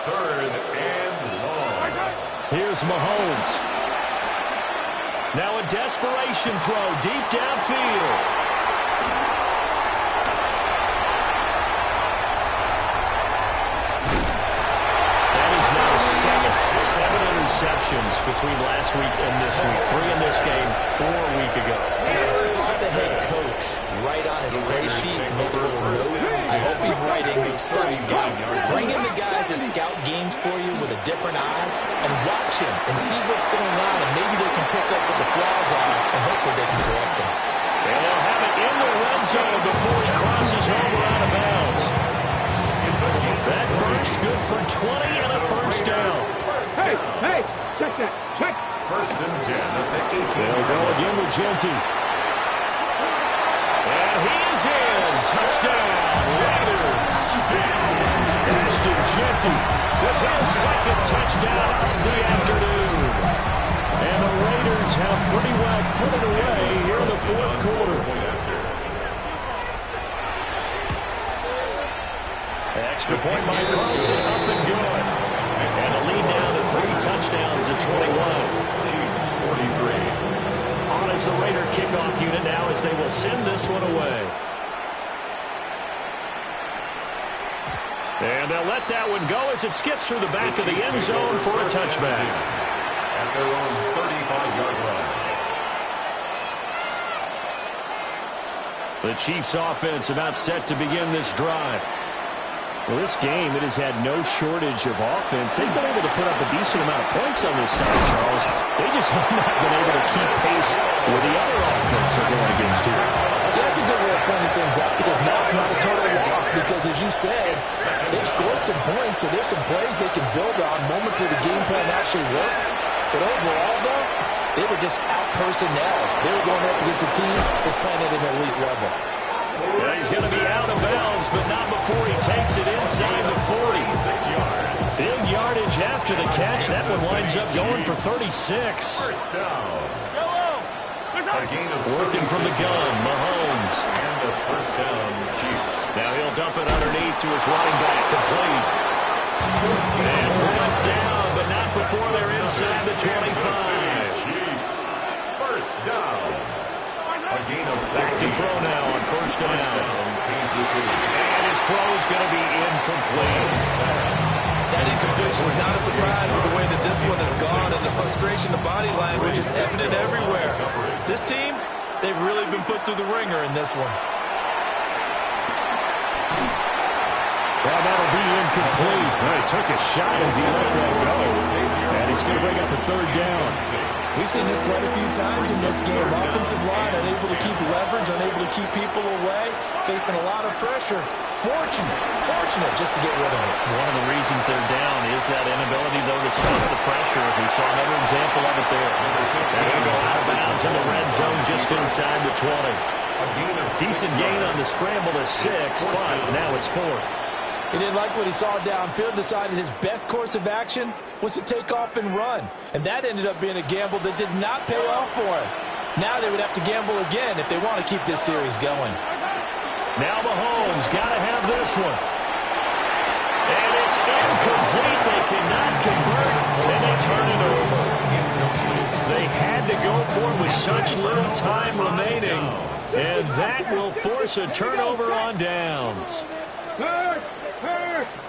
3rd and long. Here's Mahomes. Now a desperation throw deep downfield. Seven interceptions between last week and this week. 3 in this game, 4 a week ago. And I saw the head coach write on his play sheet, make a little note. I hope he's writing sub-scout. Bring in the guys that scout games for you with a different eye and watch him and see what's going on, and maybe they can pick up what the flaws are, and hopefully they can correct them. And they'll have it in the red zone before he crosses over out of bounds. That burst good for 20 and a first down. Hey, check that, check. 1st and 10 at the 18. They'll go again with Genty. And he is in. Touchdown, Raiders. Ashton Genty with his 2nd touchdown of the afternoon. And the Raiders have pretty well put it away here in the 4th quarter. Extra point by Carlson, up and good. And a lead now to 3 touchdowns at 21. Chiefs 43. On as the Raider kickoff unit now as they will send this one away. And they'll let that one go as it skips through the back of the end zone for a touchback. At their own 35-yard line. The Chiefs offense about set to begin this drive. Well, this game, it has had no shortage of offense. They've been able to put up a decent amount of points on this side, Charles. They just have not been able to keep pace with the other offense they're going against here. Yeah, that's a good way of pointing things out, because now it's not a total loss, because as you said, they've scored some points, so there's some plays they can build on, moments where the game plan actually worked. But overall, though, they were just out-personnel. They were going up against a team that's playing at an elite level. Yeah, he's going to be out of bounds, but not before he takes it inside the 40. Big yardage after the catch. That one winds up going for 36. First down. Working from the gun, Mahomes. And the first down, Chiefs. Now he'll dump it underneath to his running back, complete. And brought down, but not before they're inside the 25. Chiefs. First down. Back to throw now on first down. Kansas City. And his throw is going to be incomplete. That incompletion is not a surprise with the way that this one has gone, and the frustration, the body language is evident everywhere. This team, they've really been put through the ringer in this one. Well, that'll be incomplete. He took a shot as he let that go. And he's going to bring up a 3rd down. We've seen this quite a few times in this game. Offensive line unable to keep leverage, unable to keep people away, facing a lot of pressure. Fortunate just to get rid of it. One of the reasons they're down is that inability, though, to stop the pressure. We saw another example of it there. And he'll go out of bounds in the red zone just inside the 20. Decent gain on the scramble to 6, but now it's 4th. He didn't like what he saw downfield, decided his best course of action was to take off and run. And that ended up being a gamble that did not pay off for him. Now they would have to gamble again if they want to keep this series going. Now Mahomes got to have this one. And it's incomplete. They cannot convert, and they turn it over. They had to go for it with such little time remaining, and that will force a turnover on downs. Hurt!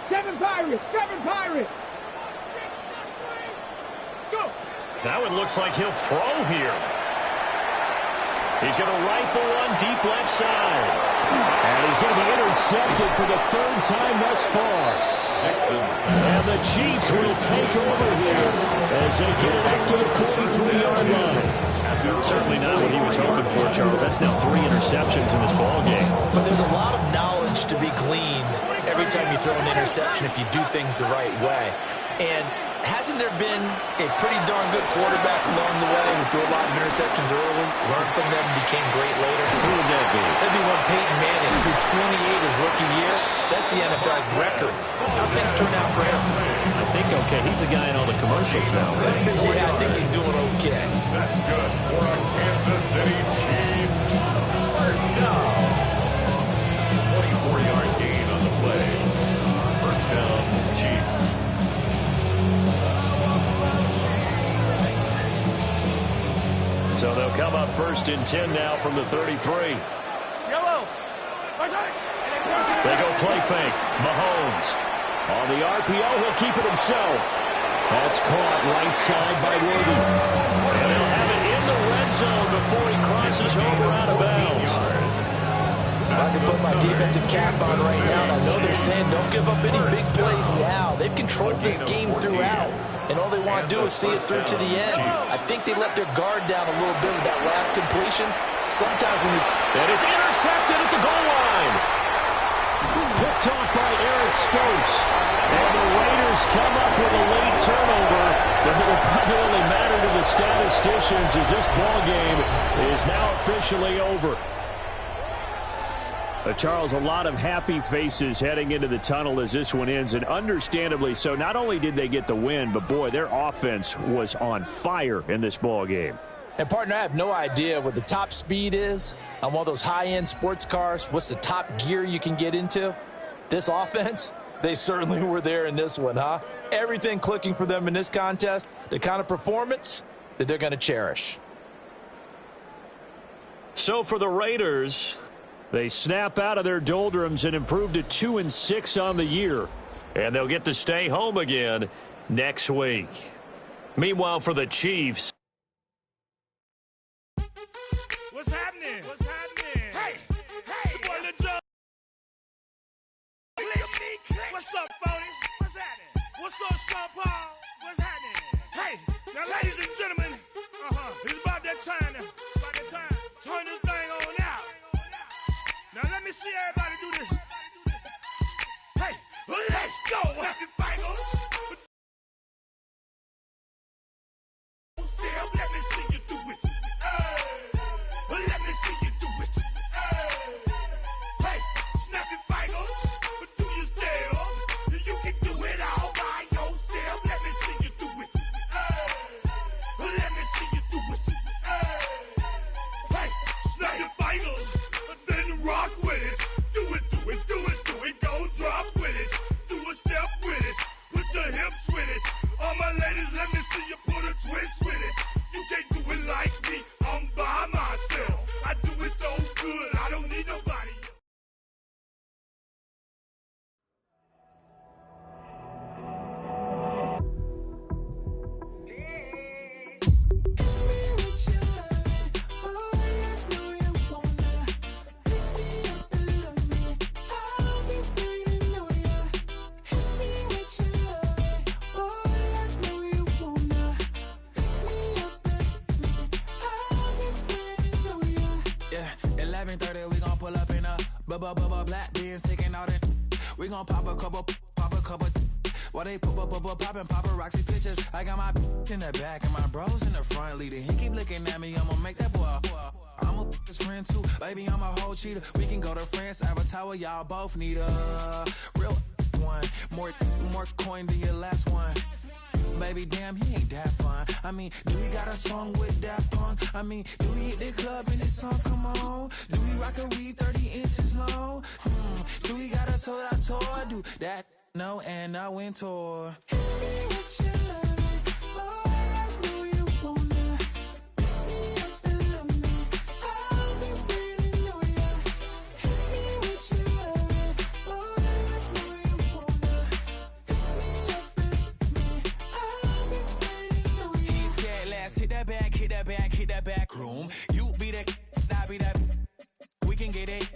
Seven Pirates! Go! Now it looks like he'll throw here. He's going to rifle one deep left side. And he's going to be intercepted for the 3rd time thus far. And the Chiefs will take over here as they get it up to the 43-yard line. Certainly not what he was hoping for, Charles. That's now 3 interceptions in this ball game. But there's a lot of knowledge to be gleaned every time you throw an interception if you do things the right way. And hasn't there been a pretty darn good quarterback along the way who threw a lot of interceptions early, learned from them, and became great later? Who would that be? That'd be one Peyton Manning threw 28 his rookie year. That's the NFL record. How things turn out for him? I think okay. He's the guy in all the commercials now, right? Yeah, I think he's doing okay. That's good for a Kansas City Chiefs. First down. 24-yard gain on the play. First down, Chiefs. So they'll come up 1st and 10 now from the 33. They go play fake. Mahomes. On the RPO, he'll keep it himself. That's caught right side by Worthy. And he'll have it in the red zone before he crosses over out of bounds. I can put my defensive cap on right now, and I know they're saying don't give up any big plays now. They've controlled this game throughout, and all they want to do is see it through to the end. I think they let their guard down a little bit with that last completion. Sometimes when you... And it's intercepted at the goal line. Picked off by Eric Stokes. And the Raiders come up with a late turnover that will probably only matter to the statisticians as this ball game is now officially over. Charles, a lot of happy faces heading into the tunnel as this one ends, and understandably so. Not only did they get the win, but boy, their offense was on fire in this ball game. And, partner, I have no idea what the top speed is on one of those high-end sports cars. What's the top gear you can get into? This offense, they certainly were there in this one, huh? Everything clicking for them in this contest, the kind of performance that they're going to cherish. So for the Raiders, they snap out of their doldrums and improve to 2-6 on the year. And they'll get to stay home again next week. Meanwhile, for the Chiefs, what's happening? What's happening? Hey, it's your boy Lil Joe. What's up, Phony? What's happening? What's up, Sean Paul? What's happening? Hey, now, ladies and gentlemen, it's about that time. Turn this thing on out. Now, let me see everybody do this. Hey, let's go. Happy fingers. Let me see you do it. Let me see you do it. Hey, snap your fingers, but do you still? You can do it all by yourself. Let me see you do it. Let me see you do it. Hey, snap your fingers, then rock with it. Do it, do it, do it, do it. Go drop with it. Do a step with it. Put your hips with it. All my ladies, let me see you put a twist with it. You can't do it like me. I'm by myself. I do it so good. I don't need nobody. Black beans taking out it. We gon' pop a couple. While they poppin' paparazzi pictures. I got my in the back and my bros in the front leading. He keep looking at me, I'ma make that boy. I'm a his friend too, baby, I'm a whole cheater. We can go to France, Avatar, y'all both need a real one. More coin than your last one. Baby, damn, he ain't that fun. I mean, do we got a song with that punk? I mean, do we hit the club in this song? Come on. Do we rock a weave 30 inches long? Do we got a sold out tour? Do that? No, and I went tour. Hit that back room. You be the, I be that. We can get it.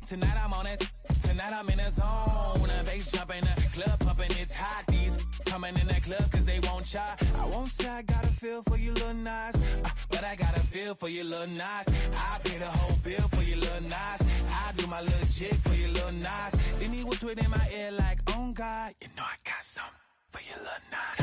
Tonight I'm on it. Tonight I'm in the zone. Bass jumping club pumping, it's hot. These coming in that club cause they won't try. I won't say I got a feel for you little nice, but I got a feel for you little nice. I pay the whole bill for you little nice. I do my little jig for you little nice. Then he whispered in my ear like, oh God, you know I got something for you little nice.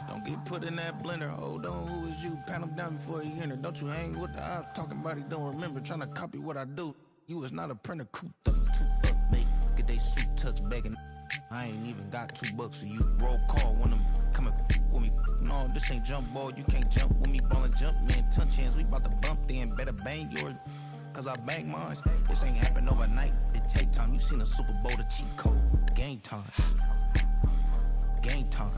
Don't get put in that blender. Hold on, who is you? Pat him down before he enter. Don't you hang with the ops talking about he don't remember. Trying to copy what I do. You is not a printer. Cooped up, too up, make get they suit touch begging. I ain't even got $2 for you. Roll call when I'm coming with me. No, this ain't jump ball. You can't jump with me. Ballin' jump, man. Touch hands. We bout to bump then. Better bang yours, cause I bang mine. This ain't happen overnight. It take time. You seen a Super Bowl, the cheat code. Game time. Game time.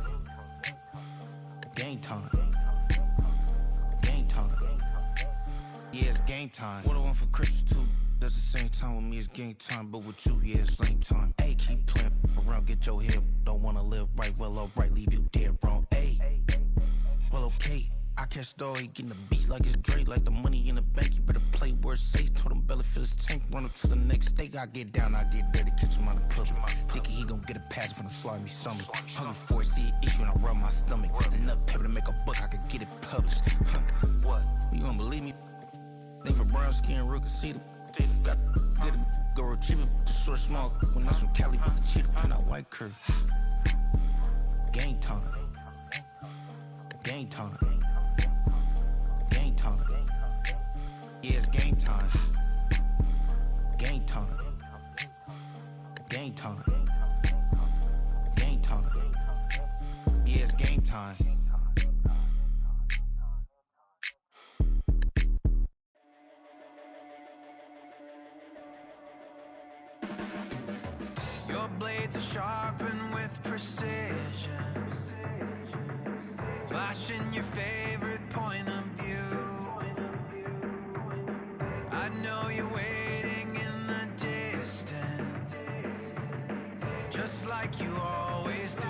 Game time. Game time. Yeah, it's game time. What I want for Christmas too. That's the same time with me, it's game time. But with you, yeah, it's same time. Hey, keep playing around, get your head. Don't wanna live right, well, alright, leave you dead wrong. Hey, well, okay. I catch the dog, he getting the beat like it's Dre, like the money in the bank. You better play where it's safe. Told him belly fill his tank, run up to the next steak. I get down, I get dirty, catch him on the public. Thinking he gon' get a pass from the slide me something. Hungry for it, see an issue and I rub my stomach. Enough paper to make a book, I could get it published. What? You don't believe me? Think for brown skin, real can see the got get it, go retrieve it, short small. When that's from Cali, but the cheetah print out white curve. Game time. Game time. Game time. Yeah, it's game time. Game time. Game time. Game time. Yeah, it's game time. Your blades are sharpened with precision, flashing your favorite point of view. I know you're waiting in the distance, just like you always do,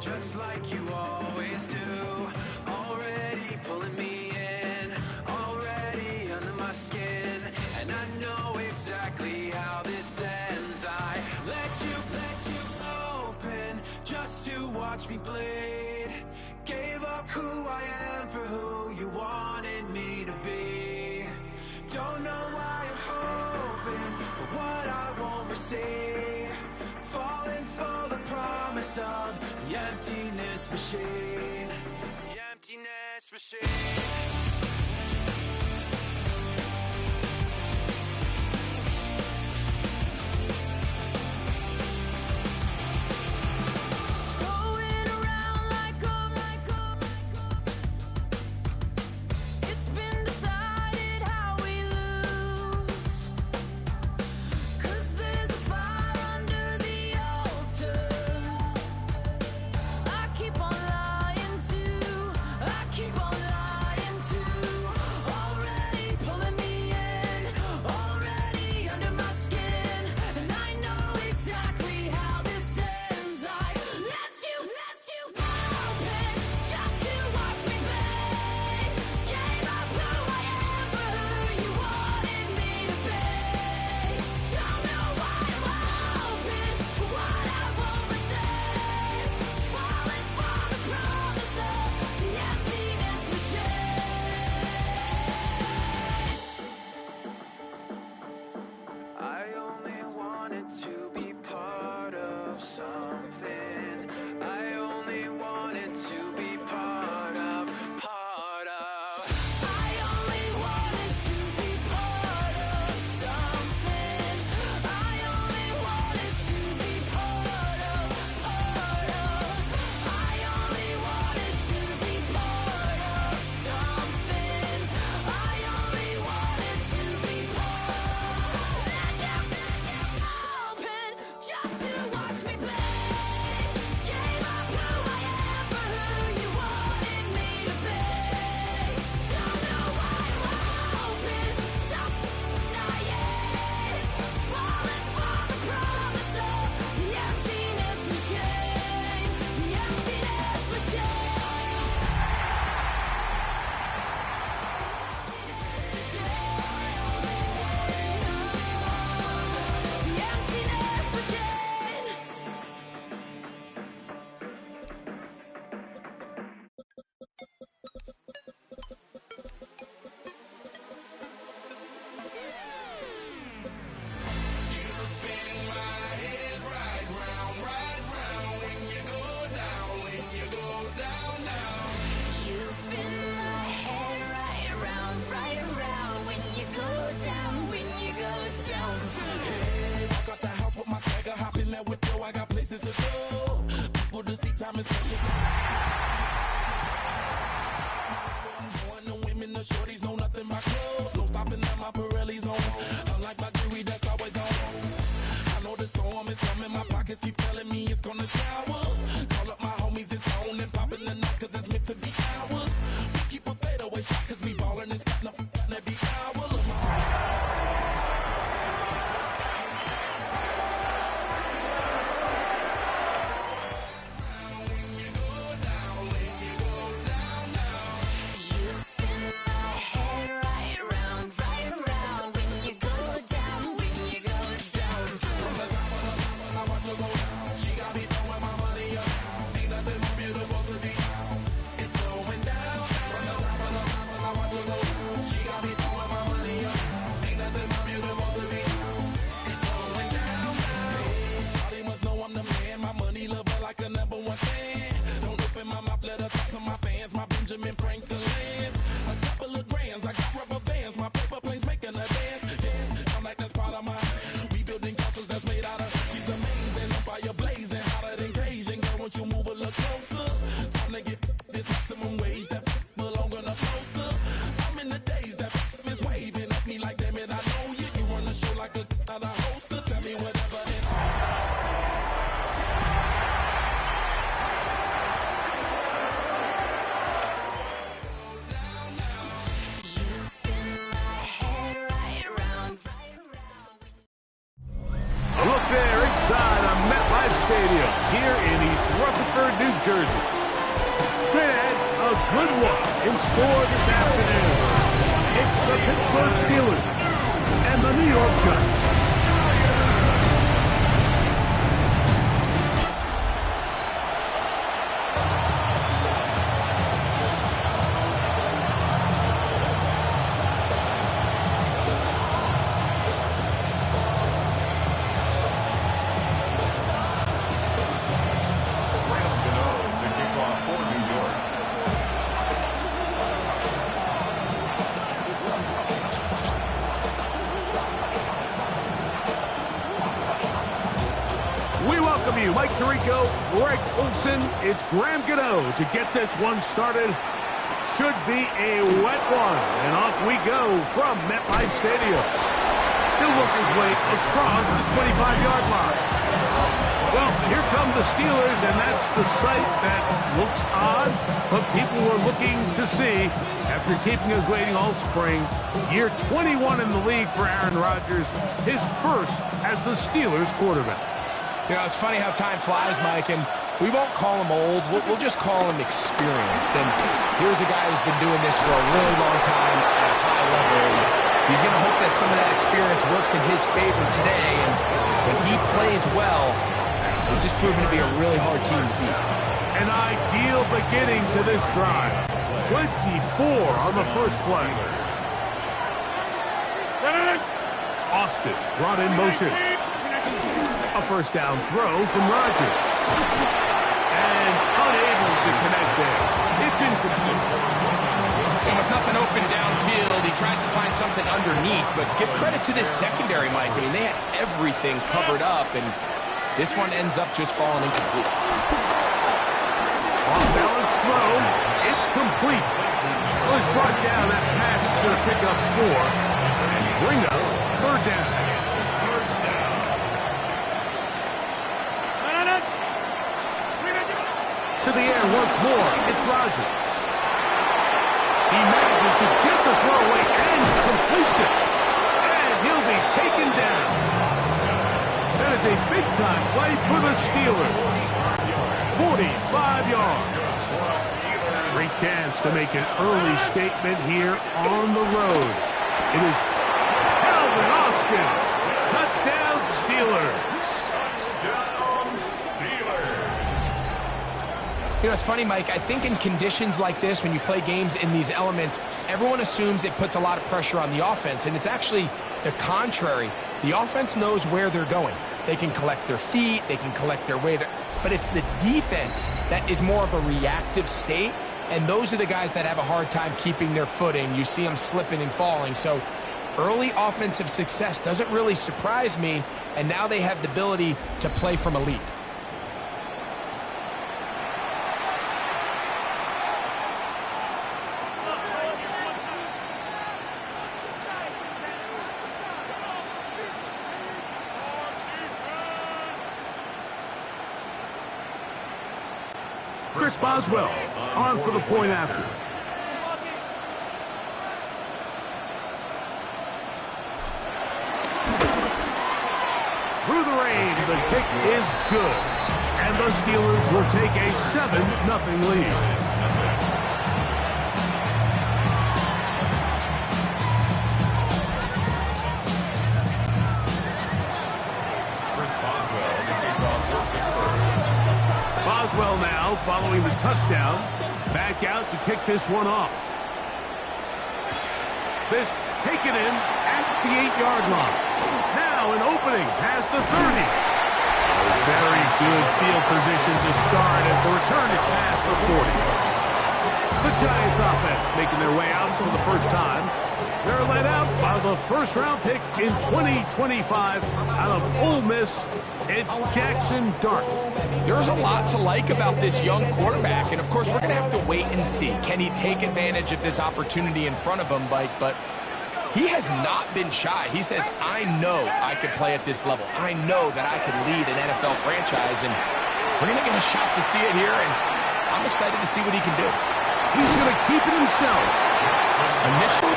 just like you always do. Already pulling me in, already under my skin, and I know exactly how this ends. I let you open just to watch me bleed. Gave up who I am for who you wanted me to be. Don't know why I'm hoping for what I won't receive. Falling for the promise of the emptiness machine. The emptiness machine. Keep on lying to wanted to be part of something. I only wanted to be part of. I only wanted to be part of something. I only wanted to be part of. I only wanted to be part of something. I only wanted to be open just to watch me play. Gave up who I am for who you wanted me to be. Don't know why I'm open, something not yet. Falling for the promise of the emptiness machine. The emptiness machine. The emptiness machine. You spin my head right around when you go down, when you go down. Walk out the house with my swagger, hop in that window, I got places to go. People to see, time is precious. I'm going, the women, the shorties know nothing but clothes. No stopping at my Pirelli's on. Unlike my jewelry, that's always on. I know the storm is coming, my pockets keep telling me it's gonna shower. Call up my homies, it's on and popping the night, cause it's meant to be ours. We keep a fadeaway shot, cause we ballin' and spittin' up every hour. Look, You spin my head right around when you go down, when you go down. I watch her go down. She got me throwing my money up. Ain't nothing more beautiful to be. It's going down. From the top of the mountain, I watch her go down. She got me throwing my money up. Ain't nothing more beautiful to be. It's going down. Shawty must know I'm the man. My money love her like a number one fan. Don't open my mouth, let her talk to my fans. My Benjamin Franklin's. A couple of grands, I got rubber bands. My paper planes making a dance. I'm like, that's part of my. We building castles that's made out of. She's amazing, the fire blazing, hotter than Cajun. Girl, won't you move a little closer? Time to get this maximum wage that belong on a poster. I'm in the days that is waving at me like, damn it, I know you. You run the show like a hoster. Tell me whatever. You spin my head right around. Look there inside on MetLife Stadium here in East Rutherford, New Jersey. Straight ahead, a good one in store this afternoon. It's the Pittsburgh Steelers and the New York Giants. Mike Tirico, Greg Olson, it's Graham Gano to get this one started. Should be a wet one. And off we go from MetLife Stadium. He'll work his way across the 25-yard line. Well, here come the Steelers, and that's the sight that looks odd, but people were looking to see after keeping us waiting all spring. Year 21 in the league for Aaron Rodgers, his first as the Steelers quarterback. You know, it's funny how time flies, Mike, and we won't call him old. We'll just call him experienced. And here's a guy who's been doing this for a really long time at a high level. And he's going to hope that some of that experience works in his favor today. And when he plays well, this is proving to be a really hard team to beat. An ideal beginning to this drive. 24 on the first play. Austin brought in motion. first down throw from Rodgers. And unable to connect there. It's incomplete. And with nothing open downfield, he tries to find something underneath. But give credit to this secondary, Mike. I mean, they had everything covered up, and this one ends up just falling incomplete. Off-balance throw. It's complete. Well, he's brought down. That pass is going to pick up 4 and bring up third down. To the air once more. It's Rodgers. He manages to get the throw away and completes it. And he'll be taken down. That is a big-time play for the Steelers. 45 yards. Great chance to make an early statement here on the road. It is Calvin Austin. Touchdown Steelers. You know, it's funny, Mike. I think in conditions like this, when you play games in these elements, everyone assumes it puts a lot of pressure on the offense, and it's actually the contrary. The offense knows where they're going. They can collect their feet, they can collect their way, but it's the defense that is more of a reactive state, and those are the guys that have a hard time keeping their footing. You see them slipping and falling, so early offensive success doesn't really surprise me, and now they have the ability to play from a lead. Chris Boswell on for the point after. Through the rain, the kick is good. And the Steelers will take a 7-0 lead. Boswell now following the touchdown. Back out to kick this one off. This taken in at the 8-yard line. Now an opening past the 30. Very good field position to start as the return is past the 40. The Giants offense making their way out for the first time. They're led out by the first-round pick in 2025 out of Ole Miss. It's Jackson Dart. There's a lot to like about this young quarterback, and of course we're going to have to wait and see. Can he take advantage of this opportunity in front of him, Mike? But he has not been shy. He says, I know I can play at this level. I know that I can lead an NFL franchise, and we're going to get a shot to see it here, and I'm excited to see what he can do. He's going to keep it himself. Initially,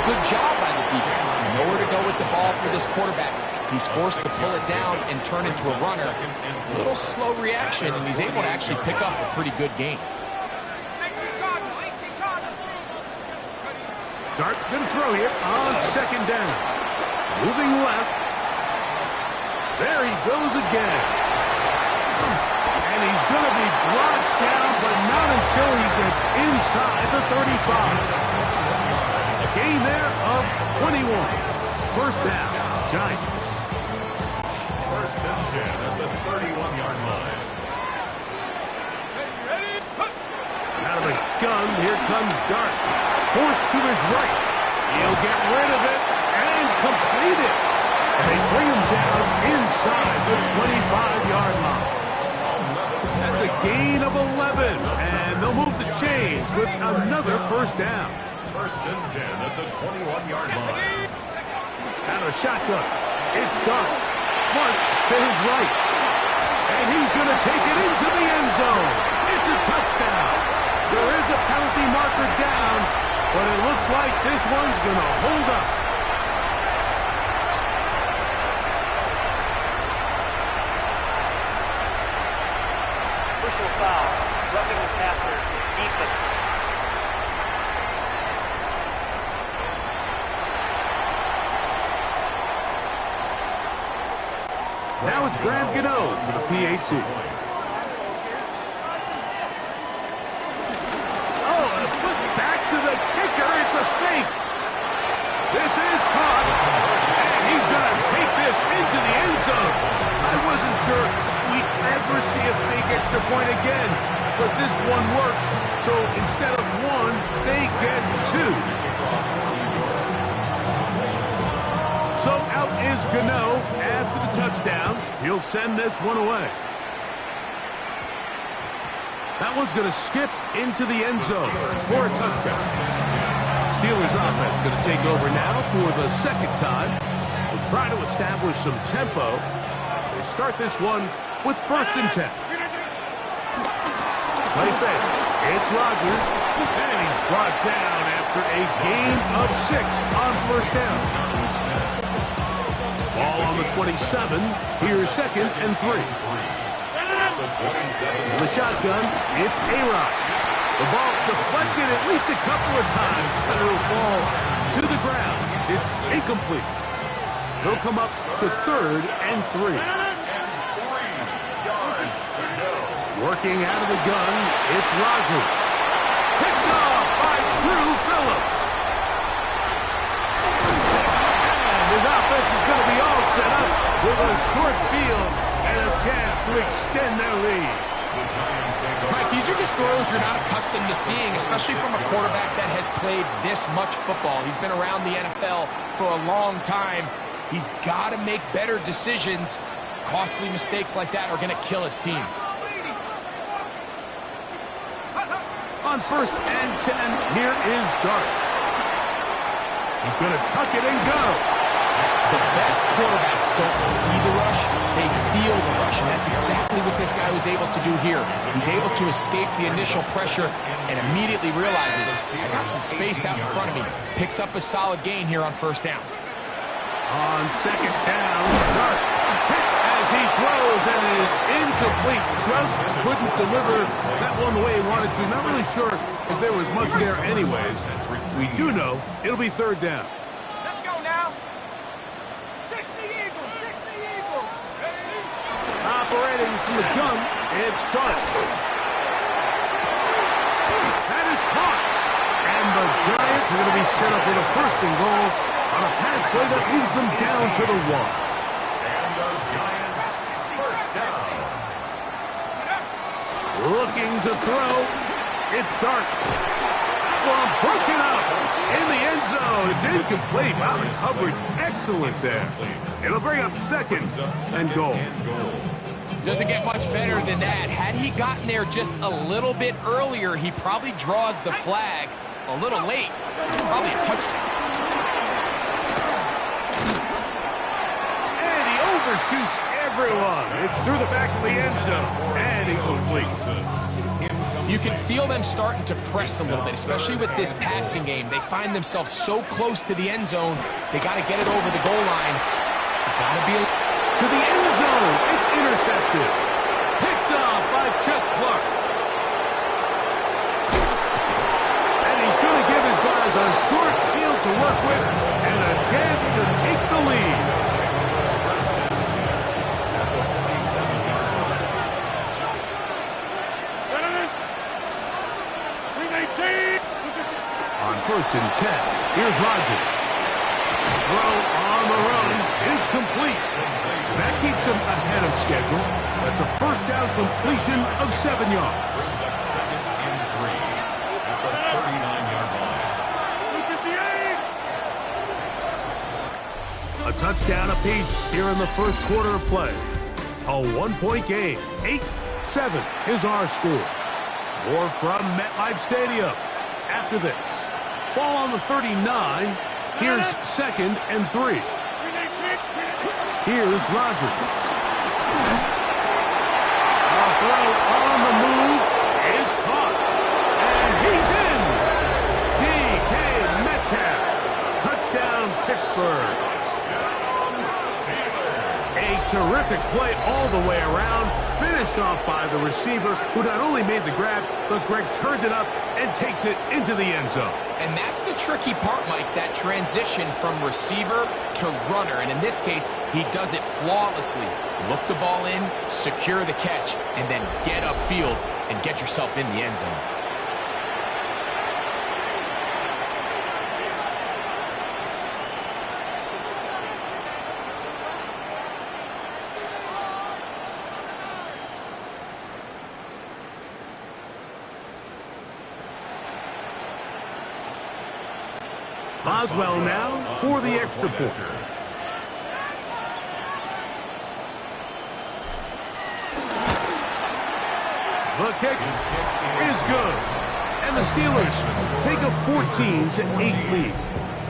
good job by the defense. Nowhere to go with the ball for this quarterback. He's forced to pull it down and turn into a runner. A little slow reaction, and he's able to actually pick up a pretty good gain. Dart going to throw here on second down. Moving left. There he goes again. And he's going to be blocked down, but not until he gets inside the 35. A gain there of 21. First down, Giants. First and 10 at the 31-yard line. Out of the gun, here comes Dart. Forced to his right. He'll get rid of it and complete it. And they bring him down inside the 25-yard line. That's a gain of 11. And they'll move the chains with another first down. First and 10 at the 21-yard line. Out of shotgun. It's Dart. Flush to his right. And he's going to take it into the end zone. It's a touchdown. There is a penalty marker down, but it looks like this one's going to hold up. personal foul, roughing the passer deep. Now it's Graham Gano for the PAT. Oh, a flip back to the kicker. It's a fake. This is caught. And he's going to take this into the end zone. I wasn't sure we'd ever see a fake extra point again, but this one works. So instead of one, they get two. So out is Gano after the touchdown. He'll send this one away. That one's going to skip into the end zone for a touchdown. Steelers offense going to take over now for the second time. We'll try to establish some tempo as they start this one with 1st and 10. Play fake. It's Rodgers, and he's brought down after a gain of 6 on 1st down. Ball on the 27. Here's 2nd and 3. In the shotgun, it's A-Rod. The ball deflected at least a couple of times, but it'll fall to the ground. It's incomplete. They'll come up to 3rd and 3. Working out of the gun, it's Rodgers. Picked off by Drew Phillips. His offense is going to be all set up with a short field and a chance to extend their lead. Mike, these are just throws you're not accustomed to seeing, especially from a quarterback that has played this much football. He's been around the NFL for a long time. He's got to make better decisions. Costly mistakes like that are going to kill his team. On 1st and 10, here is Dart. He's going to tuck it and go. The best quarterbacks don't see the rush, they feel the rush, and that's exactly what this guy was able to do here. He's able to escape the initial pressure and immediately realizes, I got some space out in front of me. Picks up a solid gain here on 1st down. On 2nd down, Dart hit as he throws, and it is incomplete. Just couldn't deliver that one the way he wanted to. Not really sure if there was much there anyways. We do know it'll be 3rd down. Let's go now. 60 Eagles, 60 Eagles. Operating from the gun, it's Dart. That is caught. And the Giants are going to be set up with a 1st and goal on a pass play that moves them down to the 1. And the Giants 1st down. Looking to throw. It's Dart. Well, broken up in the end zone. It's incomplete. Wow, the coverage excellent there. It'll bring up 2nd and goal. Doesn't get much better than that. Had he gotten there just a little bit earlier, he probably draws the flag a little late. It's probably a touchdown. And he overshoots everyone. It's through the back of the end zone. And incomplete. You can feel them starting to press a little bit, especially with this passing game. They find themselves so close to the end zone, they got to get it over the goal line. Got to be to the end zone. It's intercepted. Picked off by Chuck Clark. And he's going to give his guys a short field to work with and a chance to take the lead. On 1st and 10, here's Rodgers. Throw on the run is complete. That keeps him ahead of schedule. That's a 1st down completion of 7 yards. Brings up 2nd and 3 at the 39-yard line. A touchdown apiece here in the 1st quarter of play. A 1-point game. 8-7 is our score. More from MetLife Stadium. After this, ball on the 39. Here's 2nd and 3. Here's Rodgers. A throw on the move is caught. And he's in. D.K. Metcalf. Touchdown, Pittsburgh. A terrific play all the way around. Finished off by the receiver, who not only made the grab, but Greg turned it up and takes it into the end zone. And that's the tricky part, Mike, that transition from receiver to runner. And in this case, he does it flawlessly. Look the ball in, secure the catch, and then get upfield and get yourself in the end zone. Boswell now for the extra point. The kick is good. And the Steelers take a 14-8 lead.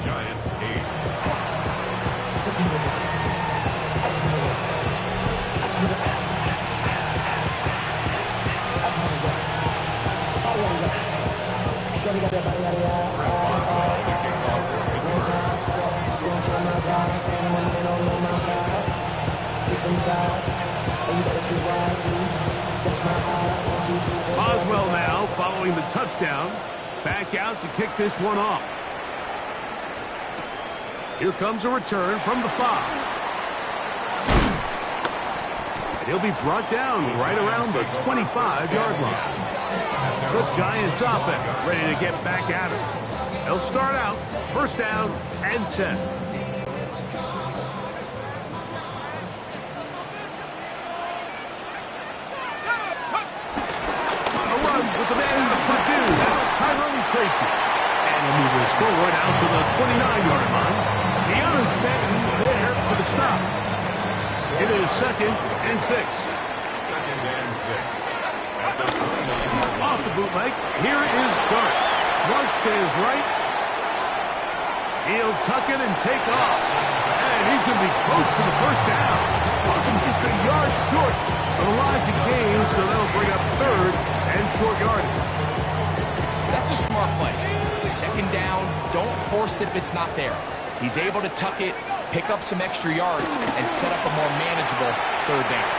Giants 8. Boswell now following the touchdown. Back out to kick this one off. Here comes a return from the 5. And he'll be brought down right around the 25-yard line. The Giants offense ready to get back at it. They'll start out first down and 10. With the man in the Purdue, that's Tyrone Tracy. And he moves forward out to the 29-yard line. Deontay Benton there for the stop. It is 2nd and 6. 2nd and 6. Off the bootleg, here is Dart. Flush to his right. He'll tuck it and take off. And he's going to be close to the first down. Walking just a yard short of the line to gain, so that'll bring up 3rd and short yardage. That's a smart play. 2nd down, don't force it if it's not there. He's able to tuck it, pick up some extra yards, and set up a more manageable 3rd down.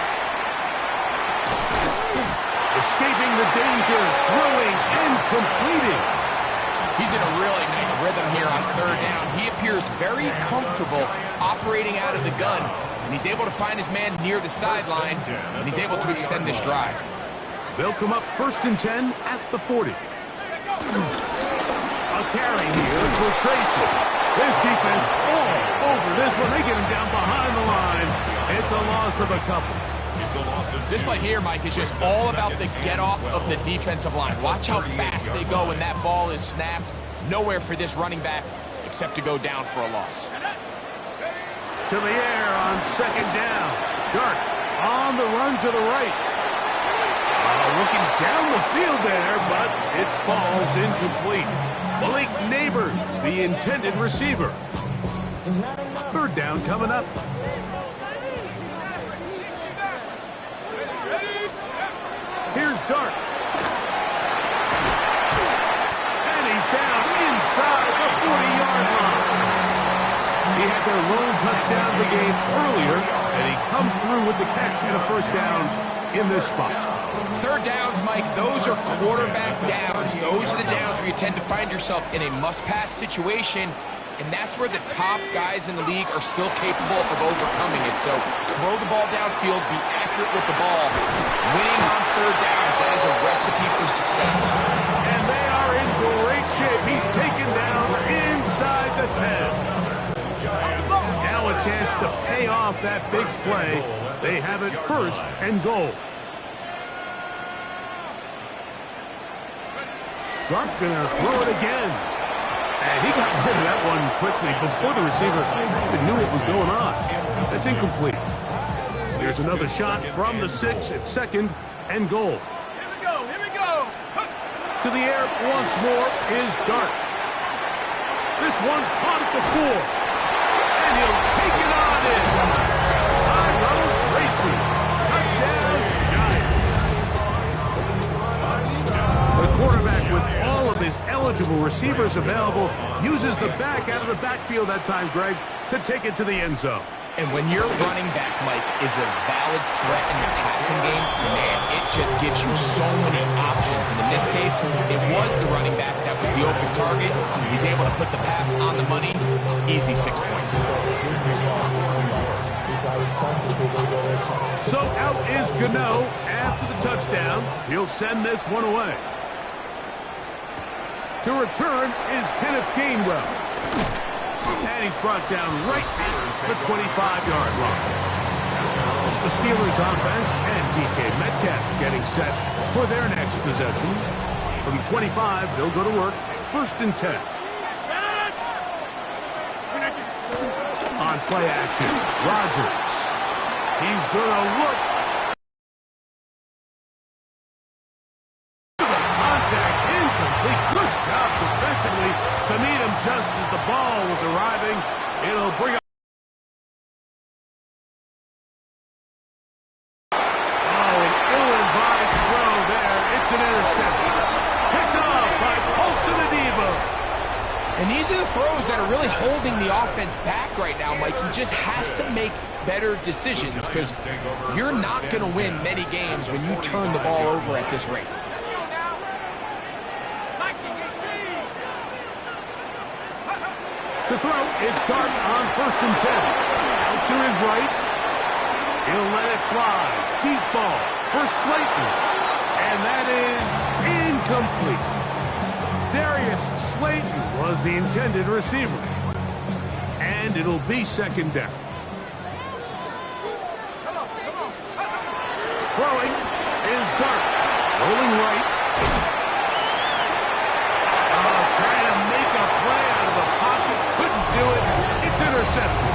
Escaping the danger, throwing and completing. He's in a really nice rhythm here on 3rd down. He appears very comfortable operating out of the gun, and he's able to find his man near the sideline, and he's able to extend this drive. They'll come up 1st and 10 at the 40. A carry here for Tracy. His defense all over this one. They get him down behind the line. It's a loss of a couple. This play here, Mike, is just all about the get-off of the defensive line. Watch how fast they go when that ball is snapped. Nowhere for this running back except to go down for a loss. To the air on 2nd down. Dart on the run to the right. Looking down the field there, but it falls incomplete. Malik Neighbors, the intended receiver. 3rd down coming up. Here's Dart. And he's down inside the 40-yard line. He had their lone touchdown of the game earlier, and he comes through with the catch and a 1st down in this spot. 3rd downs, Mike, those are quarterback downs. Those are the downs where you tend to find yourself in a must-pass situation, and that's where the top guys in the league are still capable of overcoming it. So throw the ball downfield, be accurate with the ball. Winning on 3rd downs, that is a recipe for success. And they are in great shape. He's taken down inside the 10. Now a chance to pay off that big play. They have it 1st and goal. Dart's going to throw it again. And he got rid of that one quickly before the receiver even knew what was going on. That's incomplete. Here's another shot from the 6 at 2nd and goal. Here we go, here we go. To the air once more is Dart. This one caught at the 4. And he'll take it on in. Tyrone Tracy. Touchdown, Giants. The quarterback, with all of his eligible receivers available, uses the back out of the backfield that time, Greg, to take it to the end zone. And when your running back, Mike, is a valid threat in the passing game, man, it just gives you so many options. And in this case, it was the running back that was the open target. He's able to put the pass on the money. Easy 6 points. So out is Gano after the touchdown. He'll send this one away. To return is Kenneth Gainwell. And he's brought down right at the 25-yard line. The Steelers offense and DK Metcalf getting set for their next possession. From 25, they'll go to work. 1st and 10. On play action, Rodgers. He's going to look. Contact incomplete. Good job defensively to meet him just as the ball was arriving. It'll bring up. Oh, an ill-advised throw there. It's an interception. Picked up by Paulson Adebo. And these are the throws that are really holding the offense back right now, Mike. He just has to make better decisions because you're not going to win many games when you turn the ball over at this rate. To throw, it's Dart on 1st and 10. Out to his right. He'll let it fly. Deep ball for Slayton. And that is incomplete. Darius Slayton was the intended receiver. And it'll be 2nd down. Throwing is Dart. Rolling right. Trying to make a play out of the pocket. Couldn't do it. It's intercepted.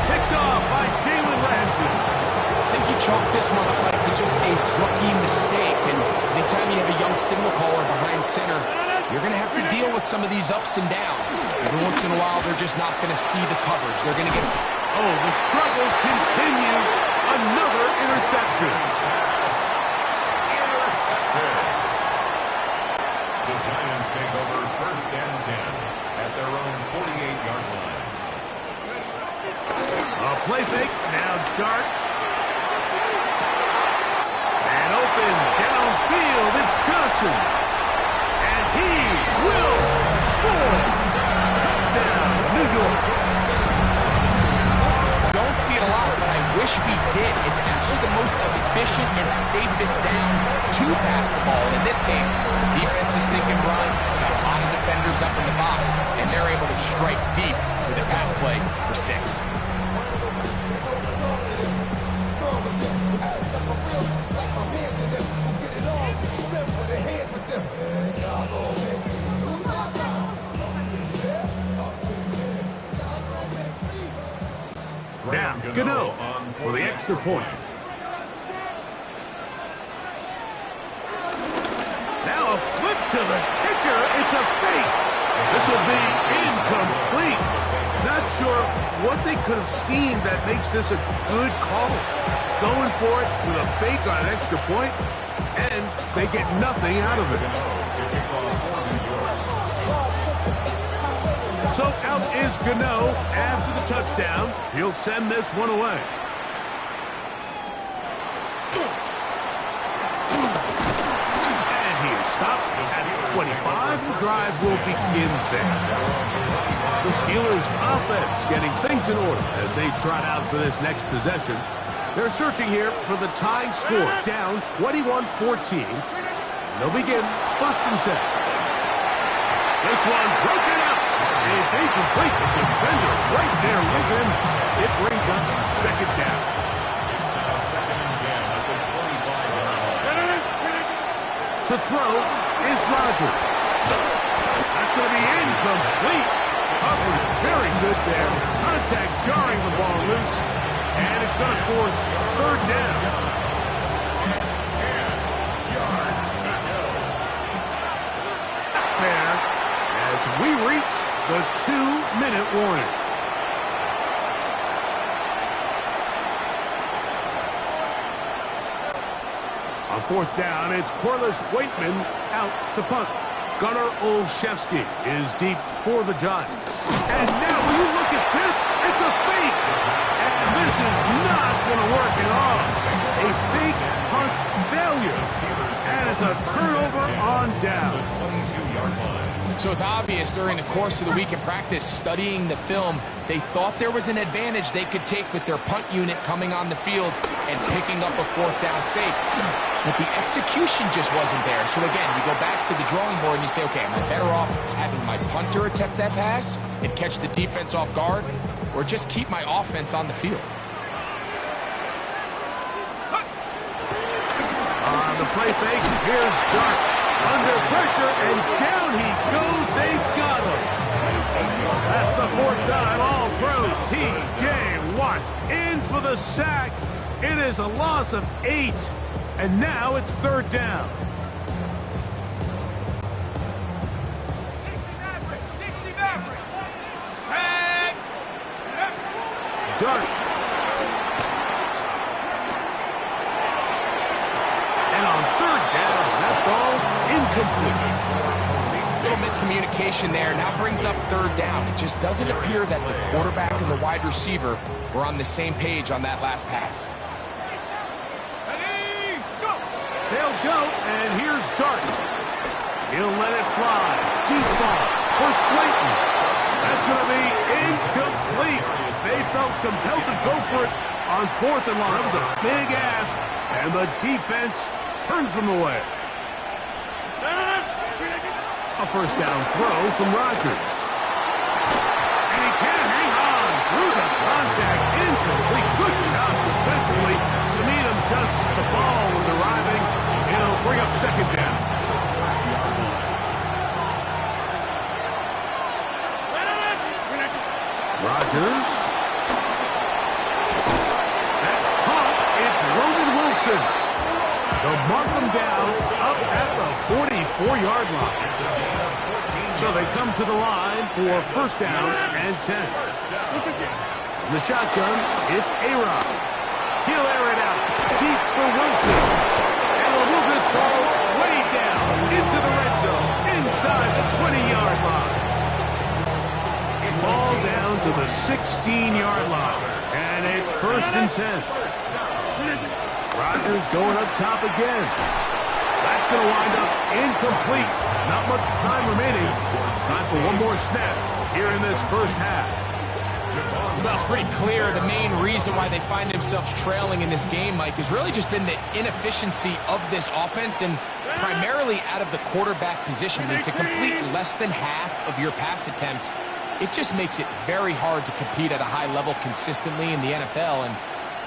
Picked off by Jalen Ramsey. I think you chalk this one up like to just a rookie mistake. And anytime you have a young signal caller behind center, you're going to have to deal with some of these ups and downs. Every once in a while, they're just not going to see the coverage. They're going to get... Oh, the struggles continue. Another interception. The Giants take over 1st and 10 at their own 48-yard line. A play fake. Now Dart. And open downfield. It's Johnson. And he will score. Touchdown, New York. Don't see it a lot, but I wish we did. It's actually the most efficient and safest down to pass the ball. And in this case, the defense is thinking run, got a lot of defenders up in the box, and they're able to strike deep with a pass play for 6. Now, Gano for the extra point. Now a flip to the kicker. It's a fake. This will be incomplete. Not sure what they could have seen that makes this a good call. Going for it with a fake on an extra point, and they get nothing out of it. So out is Gano after the touchdown. He'll send this one away. And he is stopped at 25. The drive will begin there. The Steelers offense getting things in order as they trot out for this next possession. They're searching here for the tying score, down 21-14. They'll begin 1st and 10. This one broken out. It's incomplete. The defender right there with him. It brings up 2nd down. It's now 2nd and 10 at the 25-yard line. To throw is Rodgers. That's going to be incomplete. Covered very good there. Contact jarring the ball loose. And it's going to force 3rd down. 10 yards to go. There as we reach the 2-minute warning. On 4th down, it's Corliss Waitman out to punt. Gunnar Olszewski is deep for the Giants. And now, will you look at this? It's a fake. And this is not going to work at all. A fake punt failure. And it's a turnover on down. 22-yard line. So it's obvious during the course of the week in practice, studying the film, they thought there was an advantage they could take with their punt unit coming on the field and picking up a fourth down fake. But the execution just wasn't there. So again, you go back to the drawing board and you say, okay, am I better off having my punter attempt that pass and catch the defense off guard, or just keep my offense on the field? On the play fake, here's Dart. Under pressure, and down he goes. They've got him. That's the fourth time All-Pro T.J. Watt in for the sack. It is a loss of 8, and now it's third down. 60 Maverick. Sack. Dart. And on third down, that ball incomplete. Little miscommunication there. Now brings up third down. It just doesn't appear that the quarterback and the wide receiver were on the same page on that last pass. They'll go, and here's Dart. He'll let it fly. Deep ball for Slayton. That's going to be incomplete. They felt compelled to go for it on fourth and long. That was a big ask, and the defense turns them away. A first down throw from Rodgers. And he can't hang on through the contact. Incomplete. Good job defensively to meet him just as the ball was arriving. It'll bring up second down. Rodgers. That's caught. It's Roman Wilson. They'll mark them down up at the 44-yard line. So they come to the line for first down and 10. In the shotgun, it's A-Rod. He'll air it out deep for Wilson. And will move this ball way down into the red zone, inside the 20-yard line. Ball down to the 16-yard line. And it's first and 10. Rodgers going up top again. That's going to wind up incomplete. Not much time remaining. Time for one more snap here in this first half. Well, it's pretty clear the main reason why they find themselves trailing in this game, Mike, has really just been the inefficiency of this offense and primarily out of the quarterback position. And to complete less than half of your pass attempts, it just makes it very hard to compete at a high level consistently in the NFL. And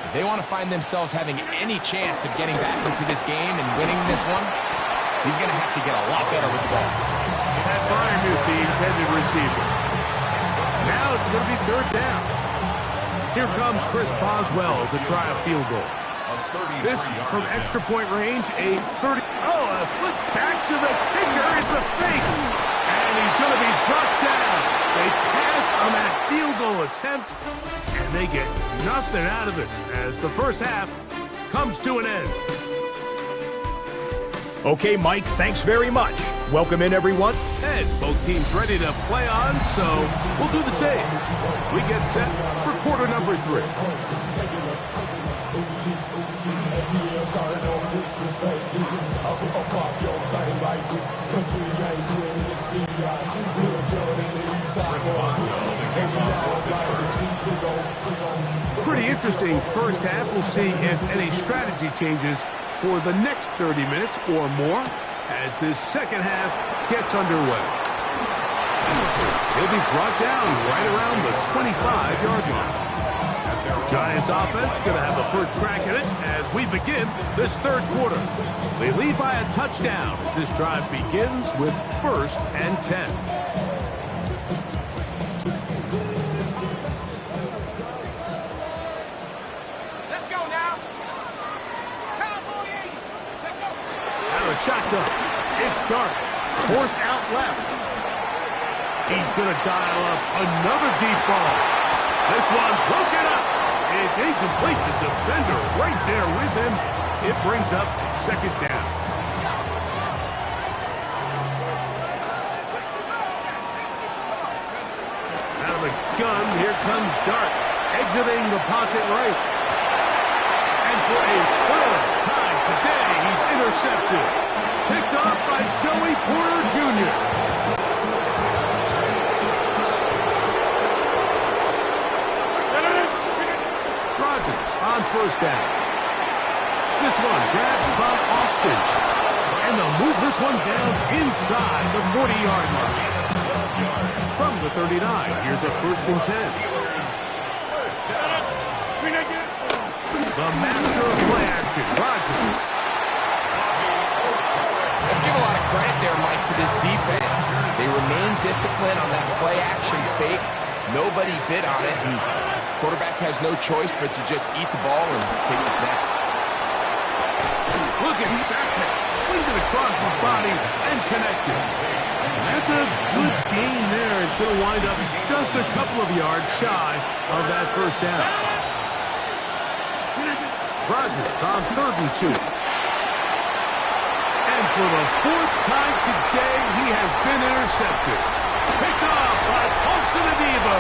if they want to find themselves having any chance of getting back into this game and winning this one, he's going to have to get a lot better with the ball. That's Freiermuth, the intended receiver. Now it's going to be third down. Here comes Chris Boswell to try a field goal. This from extra point range, a 30. Oh, a flip back to the kicker. It's a fake. And he's going to be brought down. They pass on that field goal attempt, and they get nothing out of it as the first half comes to an end. Okay, Mike, thanks very much. Welcome in, everyone. And both teams ready to play on, so we'll do the same. We get set for quarter number 3. Pretty interesting first half. We'll see if any strategy changes for the next 30 minutes or more as this second half gets underway. He'll be brought down right around the 25-yard line. Giants offense going to have the first crack at it as we begin this third quarter. They lead by a touchdown as this drive begins with first and 10. Let's go now. Out of shotgun. It's Dart. Forced out left. He's going to dial up another deep ball. This one broken up. It's incomplete. The defender right there with him. It brings up second down. shotgun. Here comes Dart, exiting the pocket right. And for a third time today, he's intercepted. Picked off by Joey Porter Jr. Rodgers on first down. This one grabs from Austin. And they'll move this one down inside the 40-yard line. From the 39, here's a 1st and 10. The master of play action, Rodgers. Let's give a lot of credit there, Mike, to this defense. They remain disciplined on that play action fake. Nobody bit on it, and quarterback has no choice but to just eat the ball and take the snap. Look at that pass, sling it across his body and connected. That's a good gain there. It's going to wind up just a couple of yards shy of that 1st down. Rodgers on 3rd and 2. And for the 4th time today, he has been intercepted. Picked off by Paulson Adebo.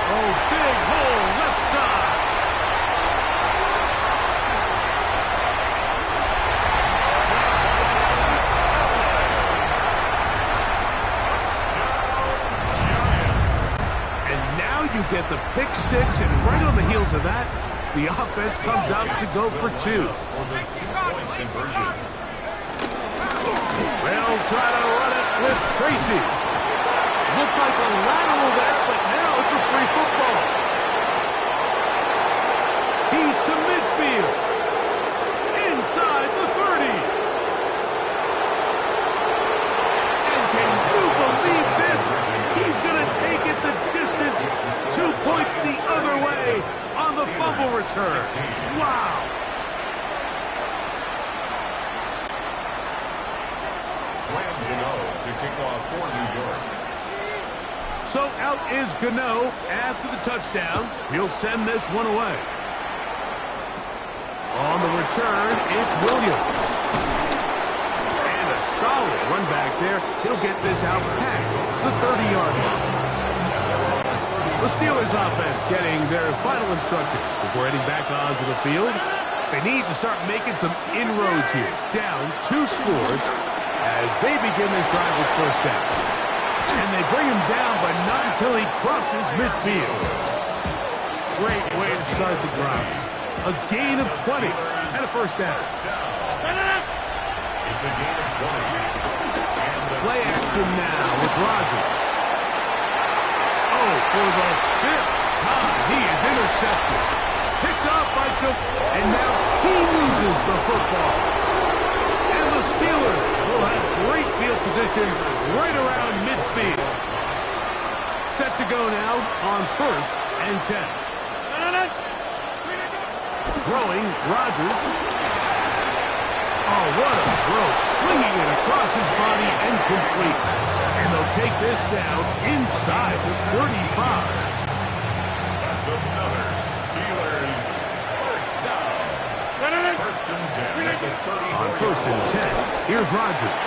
Oh, big hole left side. And now you get the pick 6, and right on the heels of that, the offense comes out to go for 2. They'll try to run it with Tracy. Looked like a lateral there, but now it's a free football. He's to midfield. Inside the 30. And can you believe this? He's going to take it the distance. 2 points the other way on the fumble return. Wow. To kick off for New York. So out is Gano after the touchdown. He'll send this one away. On the return, it's Williams. And a solid run back there. He'll get this out past the 30-yard line. The Steelers offense getting their final instructions before heading back onto the field. They need to start making some inroads here. Down 2 scores as they begin this drive with 1st down. And they bring him down, but not until he crosses midfield. Great way to start the drive. A gain of 20 and a 1st down. It's a gain of 20. Play action now with Rodgers. Oh, for the 5th time, he is intercepted. Picked off by Joe, and now he loses the football. And the Steelers will have great field position right around midfield. Set to go now on 1st and 10. Throwing, Rodgers. Oh, what a throw. Slinging it across his body and complete. And they'll take this down inside the 35. That's another Steelers 1st down. 1st and 10 at the 30. On 1st and 10, here's Rodgers.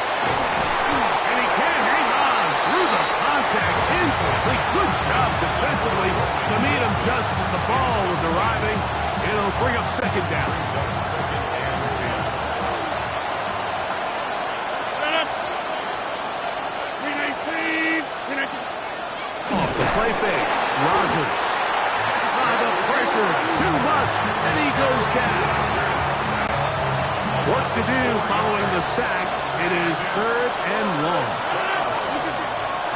And he can't hang on through the contact. Incomplete. Good job defensively to meet him just as the ball was arriving. It'll bring up 2nd down. Off the play fake, Rodgers. The pressure, too much, and he goes down. Work to do following the sack. It is 3rd and long.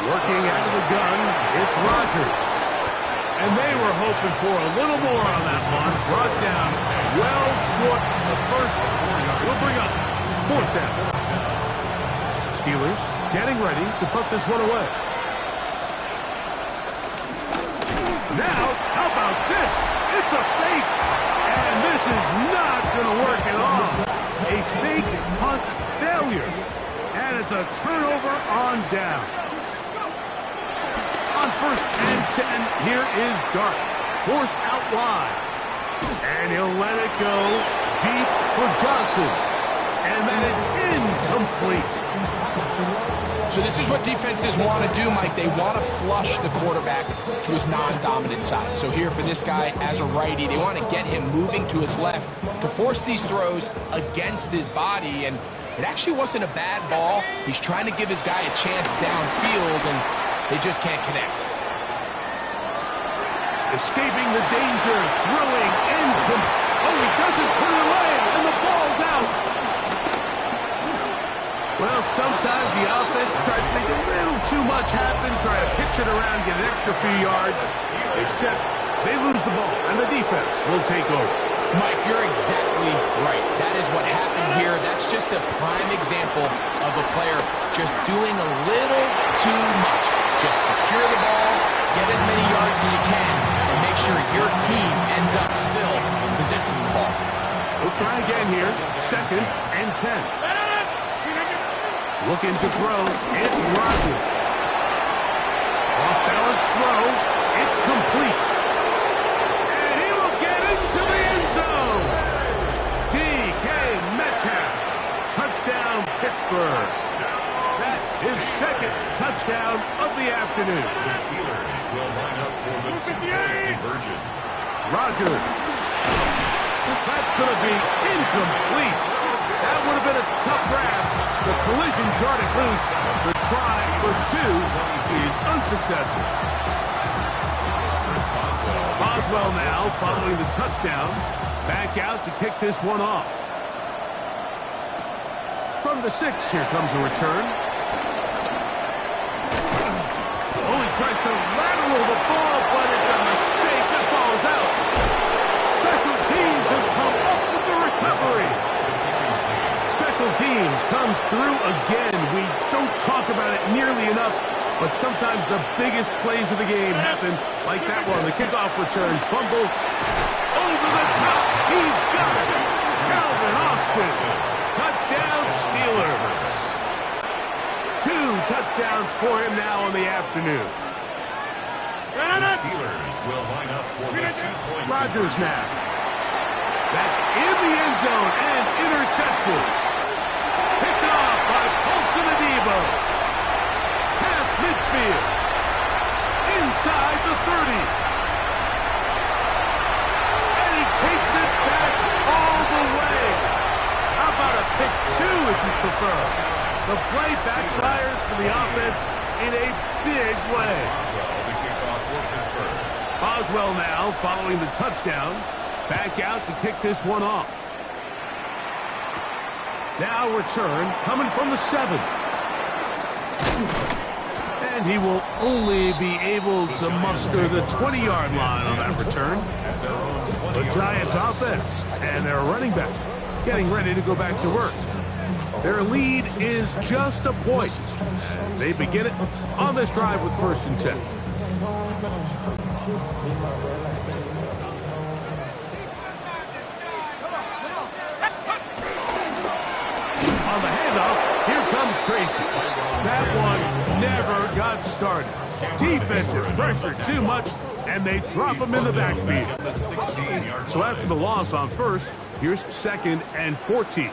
Working out of the gun, it's Rodgers. And they were hoping for a little more on that one. Brought down well short of the 1st. We'll bring up 4th down. Steelers getting ready to put this one away. Now, how about this? It's a fake. And this is not going to work at all. A fake punt failure. And it's a turnover on down. On 1st and 10, here is Dart. Forced out wide. And he'll let it go deep for Johnson. And that is incomplete. So this is what defenses want to do, Mike. They want to flush the quarterback to his non-dominant side. So here for this guy as a righty, they want to get him moving to his left to force these throws against his body. And it actually wasn't a bad ball. He's trying to give his guy a chance downfield, and they just can't connect. Escaping the danger, throwing, oh, he doesn't put it away, and the ball's out. Well, sometimes the offense tries to make a little too much happen, try to pitch it around, get an extra few yards, except they lose the ball, and the defense will take over. Mike, you're exactly right. That is what happened here. That's just a prime example of a player just doing a little too much. Just secure the ball, get as many yards as you can, and make sure your team ends up still possessing the ball. We'll try again here. 2nd and 10. Looking to throw. It's Rodgers. Off-balance throw. It's complete. And he will get into the end zone. DK Metcalf. Touchdown, Pittsburgh. That's his 2nd touchdown of the afternoon. The Steelers will line up for the two-point conversion. Rodgers. That's going to be incomplete. That would have been a tough grasp. The collision darted loose. The try for 2 is unsuccessful. Boswell now following the touchdown. Back out to kick this one off. From the 6, here comes a return. Oh, he tries to lateral the ball, but it's a mistake. That ball's out. Special teams has come up with the recovery. Special teams comes through again. We don't talk about it nearly enough, but sometimes the biggest plays of the game happen like that one. The kickoff return, fumble, over the top. He's got it. Calvin Austin. Touchdown, Steelers. 2 touchdowns for him now in the afternoon. The Steelers will line up for the 2-point Rodgers now. That's in the end zone and intercepted. Picked off by Paulson Adebo. Past midfield. Inside the 30. And he takes it back all the way. How about a pick 2 if you prefer? The play backfires for the offense in a big way. Boswell now following the touchdown. Back out to kick this one off. Now return coming from the 7. And he will only be able to muster the 20-yard line on that return. The Giants offense and their running back getting ready to go back to work. Their lead is just a point. They begin it on this drive with 1st and 10. On the handoff, here comes Tracy. That one never got started. Defensive pressure too much, and they drop him in the backfield. So after the loss on 1st, here's 2nd and 14.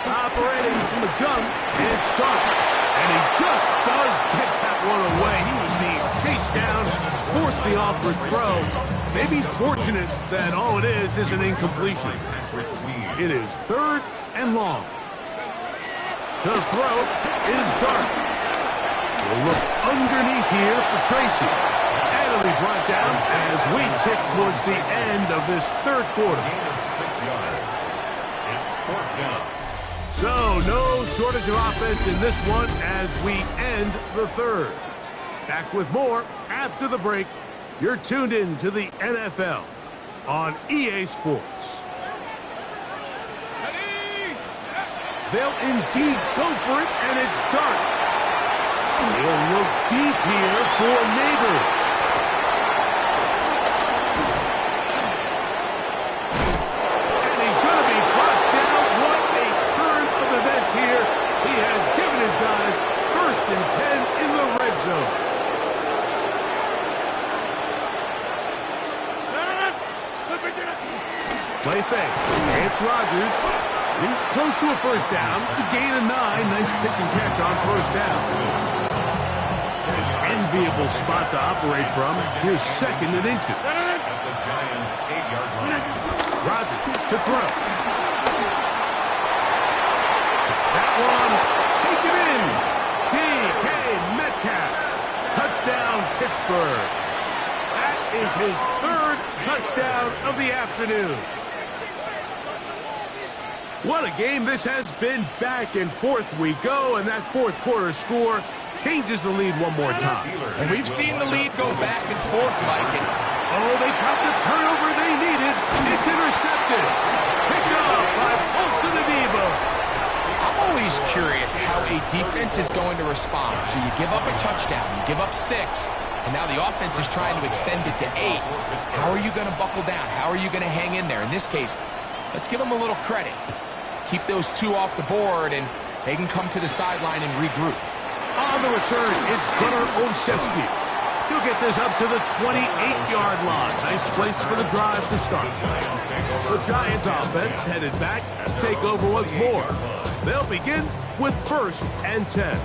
Operating from the gun, it's Dark. And he just does get that one away. He was being chased down, forced the awkward throw. Maybe he's fortunate that all it is an incompletion. It is 3rd and long. The throw is Dark. We'll look underneath here for Tracy. And it'll be brought down as we tick towards the end of this 3rd quarter. 6 yards. It's 4th down. So, no shortage of offense in this one as we end the 3rd. Back with more after the break. You're tuned in to the NFL on EA Sports. They'll indeed go for it, and it's Dark. He'll look deep here for Neighbors. And he's going to be brought down. What a turn of events here. He has given his guys 1st and 10 in the red zone. Play fake. It's Rodgers. He's close to a first down. It's a gain of 9. Nice pitch and catch on first down. Enviable spot to operate from. Here's second and inches. At the Giants' 8-yard line. Rodgers to throw. That one, taken in. DK Metcalf. Touchdown, Pittsburgh. That is his 3rd touchdown of the afternoon. What a game this has been. Back and forth we go, and that fourth quarter score changes the lead one more time. And we've seen the lead go back and forth, Mike. And they got the turnover they needed. It's intercepted. Picked up by Olsen Adebo. I'm always curious how a defense is going to respond. So you give up a touchdown, you give up 6, and now the offense is trying to extend it to 8. How are you going to buckle down? How are you going to hang in there? In this case, let's give them a little credit. Keep those 2 off the board, and they can come to the sideline and regroup. On the return, it's Gunnar Olszewski. He'll get this up to the 28-yard line. Nice place for the drive to start. The Giants offense headed back to take over once more. They'll begin with 1st and 10.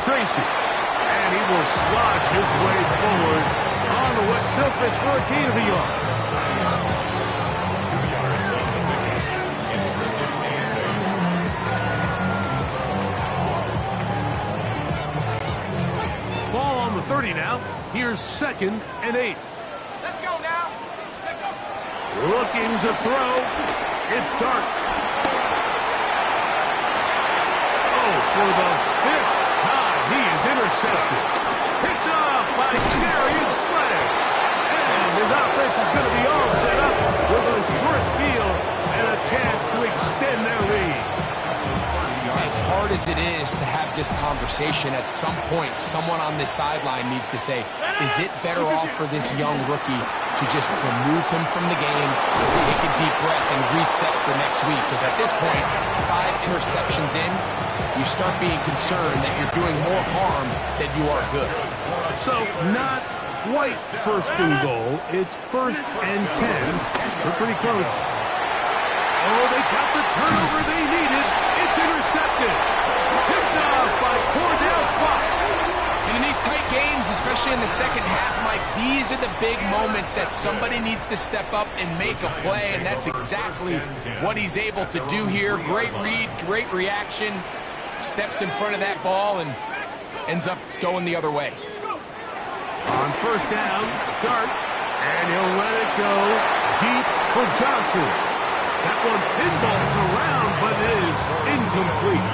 Tracy, and he will slosh his way forward on the wet surface for a gain of a yard. 2 yards on the pickup. It's second and 8. Ball on the 30 now. Here's 2nd and 8. Let's go now. Looking to throw. It's Dart. For the 5th time, he is intercepted. Picked up by Darius Slay. And his offense is going to be all set up with a short field and a chance to extend their lead. As hard as it is to have this conversation, at some point, someone on this sideline needs to say, is it better off for this young rookie to just remove him from the game, take a deep breath, and reset for next week? Because at this point, 5 interceptions in, you start being concerned that you're doing more harm than you are good. So, not quite 1st and goal. It's 1st and 10. They're pretty close. They got the turnover they needed. It's intercepted. Picked up by Cordell Flott. And in these tight games, especially in the second half, Mike, these are the big moments that somebody needs to step up and make a play, and that's exactly what he's able to do here. Great read, great reaction. Steps in front of that ball and ends up going the other way. On 1st down, Dart, and he'll let it go deep for Johnson. That one pinballs around, but is incomplete.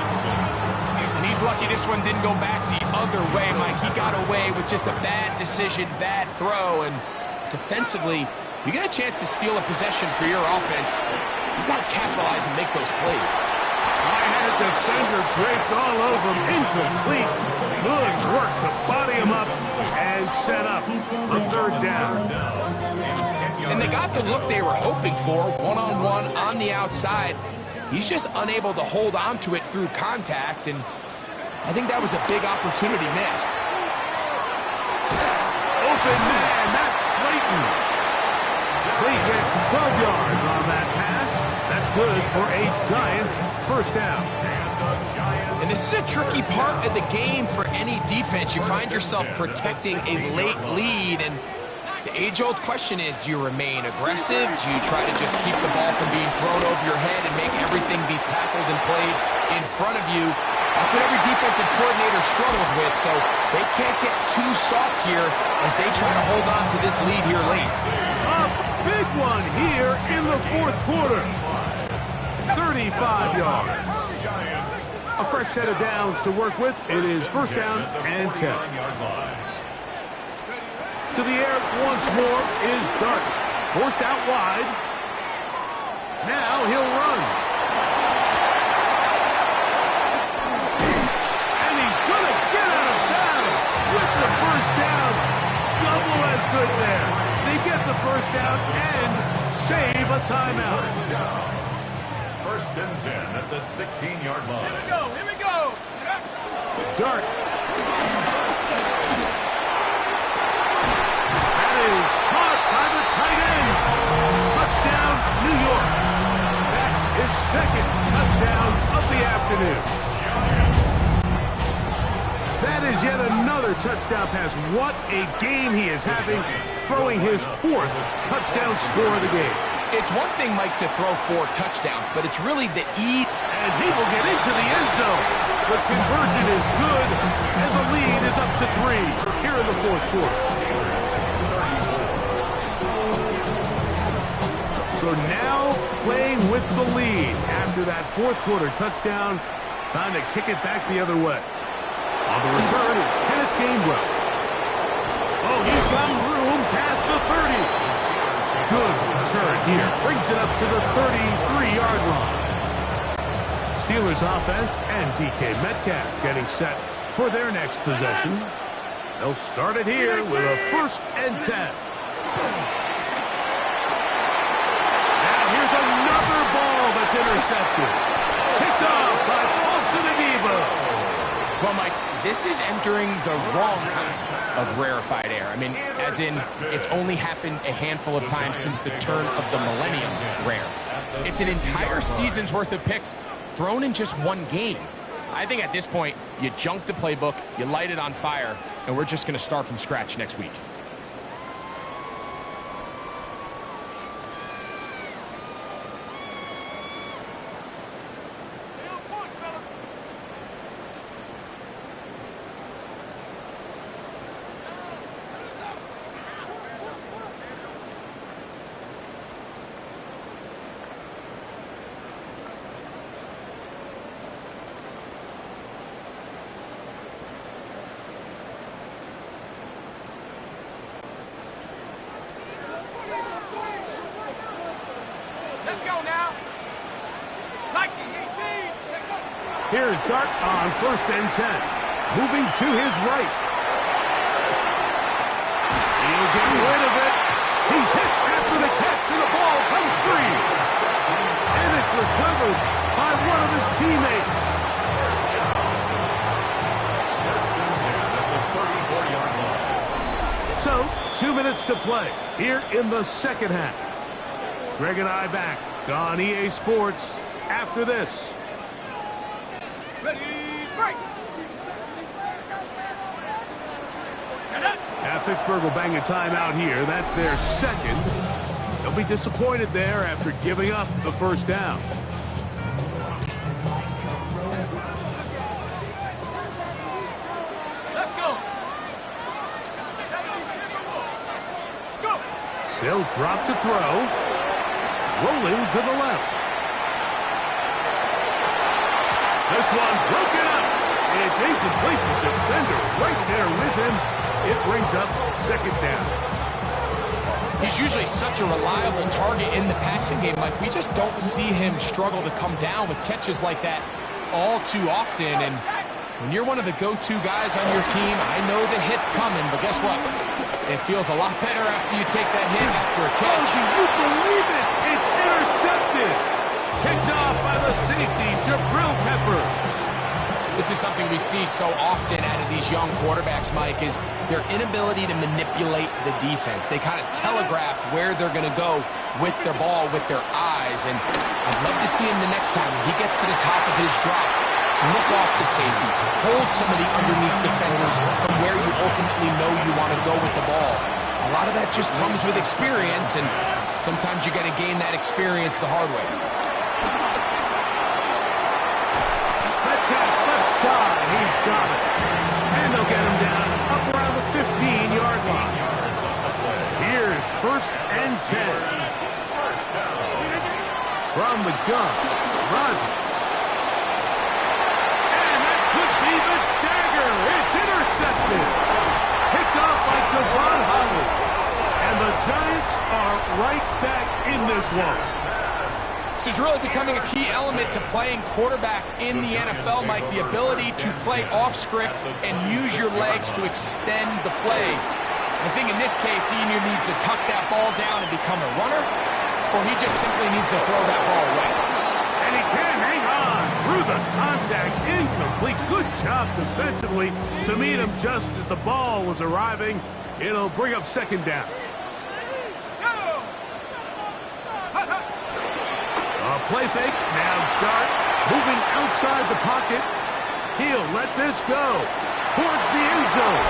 And he's lucky this one didn't go back the other way, Mike. He got away with just a bad decision, bad throw, and defensively, you get a chance to steal a possession for your offense. You've got to capitalize and make those plays. I had a defender draped all over him. Incomplete. Good work to body him up and set up a 3rd down. And they got the look they were hoping for, one-on-one on the outside. He's just unable to hold on to it through contact, and I think that was a big opportunity missed. Open man, that's Slayton. They get 12 yards on that pass. That's good for a Giants 1st down. And this is a tricky part of the game for any defense. You find yourself protecting a late lead, and the age-old question is, do you remain aggressive? Do you try to just keep the ball from being thrown over your head and make everything be tackled and played in front of you? That's what every defensive coordinator struggles with, so they can't get too soft here as they try to hold on to this lead here late. A big one here in the 4th quarter. 35 yards. A fresh set of downs to work with. It is 1st down and 10. To the air once more is Dart. Forced out wide. Now he'll run. And he's going to get out of bounds with the 1st down. Double as good there. They get the 1st save a timeout. First and 10 at the 16-yard line. Here we go, here we go. Dart. That is caught by the tight end. Touchdown, New York. That is second touchdown of the afternoon. That is yet another touchdown pass. What a game he is having, throwing his fourth touchdown score of the game. It's one thing, Mike, to throw 4 touchdowns, but it's really the E. And he will get into the end zone. The conversion is good, and the lead is up to 3 here in the fourth quarter. So now playing with the lead after that fourth quarter touchdown. Time to kick it back the other way. On the return, it's Kenneth Gainwell. Oh, he's got room past the 30. Good return here. Brings it up to the 33-yard line. Steelers offense and DK Metcalf getting set for their next possession. They'll start it here with a 1st and 10. Now here's another ball that's intercepted. Picked off by Paulson Adebo. Well, Mike, this is entering the wrong kind of rarefied air. I mean, as in, it's only happened a handful of times since the turn of the millennium rare. It's an entire season's worth of picks thrown in just one game. I think at this point, you junk the playbook, you light it on fire, and we're just going to start from scratch next week. Here's Dart on 1st and 10. Moving to his right. He'll get rid of it. He's hit after the catch, and the ball comes free. And it's recovered by one of his teammates. So, 2 minutes to play here in the second half. Greg and I back on EA Sports after this. Ready, break! Now Pittsburgh will bang a timeout here. That's their second. They'll be disappointed there after giving up the first down. Let's go! Let's go! They'll drop to throw. Rolling to the left. This one broken up. It's incomplete. The defender right there with him. It brings up second down. He's usually such a reliable target in the passing game, Mike. We just don't see him struggle to come down with catches like that all too often. And when you're one of the go-to guys on your team, I know the hit's coming, but guess what? It feels a lot better after you take that hit after a catch. Oh, you believe it? It's intercepted. Picked off by the safety, Jabril Peppers. This is something we see so often out of these young quarterbacks, Mike, is their inability to manipulate the defense. They kind of telegraph where they're going to go with their ball, with their eyes. And I'd love to see him the next time when he gets to the top of his drop. Look off the safety. Hold some of the underneath defenders from where you ultimately know you want to go with the ball. A lot of that just comes with experience, and sometimes you got to gain that experience the hard way. Side, he's got it. And they'll get him down up around the 15-yard line. Here's 1st and 10. From the gun, Rodgers. And that could be the dagger. It's intercepted. Picked off by Javon Holland. And the Giants are right back in this one. This is really becoming a key element to playing quarterback in the NFL, Mike, the ability to play off script and use your legs to extend the play. I think in this case, he either needs to tuck that ball down and become a runner, or he just simply needs to throw that ball away. And he can hang on through the contact. Incomplete. Good job defensively to meet him just as the ball was arriving. It'll bring up second down. A play fake. Now Dart moving outside the pocket. He'll let this go towards the end zone.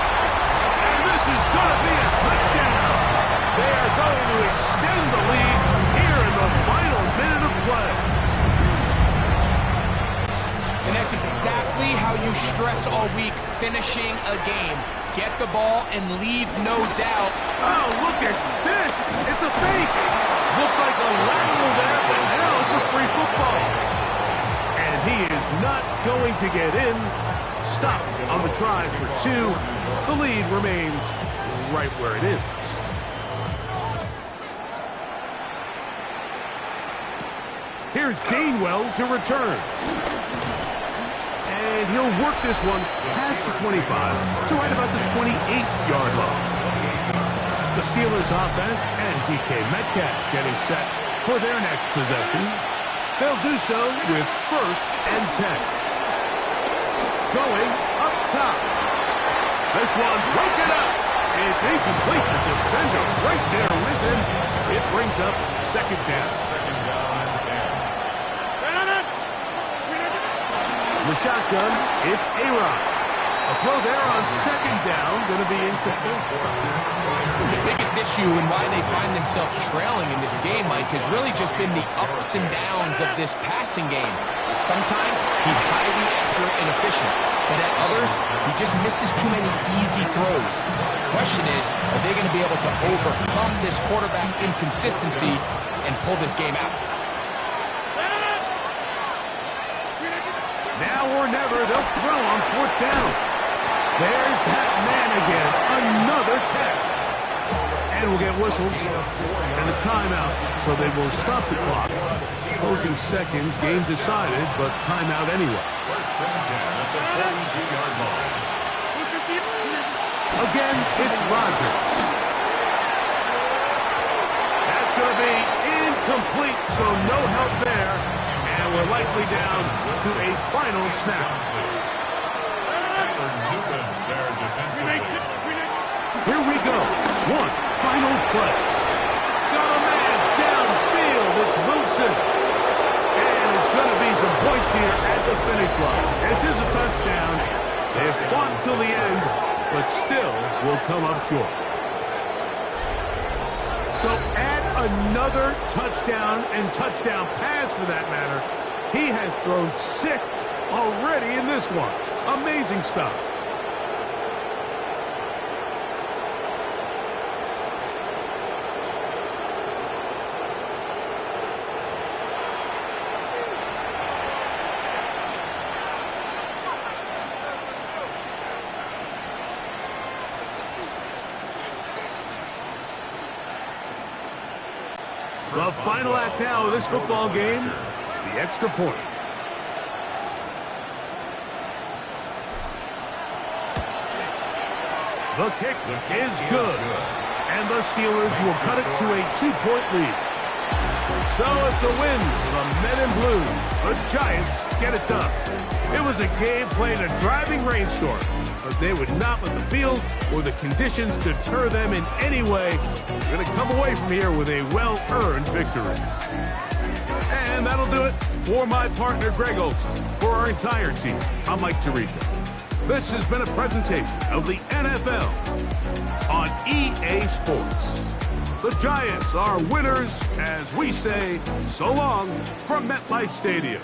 And this is going to be a touchdown. They are going to extend the lead here in the final minute of play. And that's exactly how you stress all week, finishing a game. Get the ball and leave no doubt. Oh, look at this. It's a fake. Looked like a lateral there, but now it's a free football. And he is not going to get in. Stopped on the try for 2. The lead remains right where it is. Here's Gainwell to return. And he'll work this one past the 25 to right about the 28-yard line. The Steelers offense and DK Metcalf getting set for their next possession. They'll do so with 1st and 10. Going up top. This one broken up. It's incomplete. The defender right there with him. It brings up second down. The shotgun, it's A-Rod. A throw there on second down, going to be incomplete. The biggest issue and why they find themselves trailing in this game, Mike, has really just been the ups and downs of this passing game. Sometimes he's highly accurate and efficient, but at others, he just misses too many easy throws. The question is, are they going to be able to overcome this quarterback inconsistency and pull this game out? Now or never, they'll throw on 4th down. There's that man again. Another catch. And we'll get whistles and a timeout. So they will stop the clock. Closing seconds, game decided, but timeout anyway. Again, it's Rodgers. That's going to be incomplete, so no help there. And we're likely down to a final snap. Here we go. One final play. Got a man downfield. It's Wilson. And it's going to be some points here at the finish line. This is a touchdown. They've fought till the end, but still will come up short. So add another touchdown and touchdown pass for that matter. He has thrown 6 already in this one. Amazing stuff. The final act now of this football game, the extra point. The kick is good. And the Steelers will cut it to a 2-point lead. So it's a win for the Men in Blue. The Giants get it done. It was a game played in a driving rainstorm, but they would not let the field or the conditions deter them in any way. They're going to come away from here with a well-earned victory. And that'll do it for my partner, Greg Olson. For our entire team, I'm Mike Tirico. This has been a presentation of the NFL on EA Sports. The Giants are winners as we say so long from MetLife Stadium.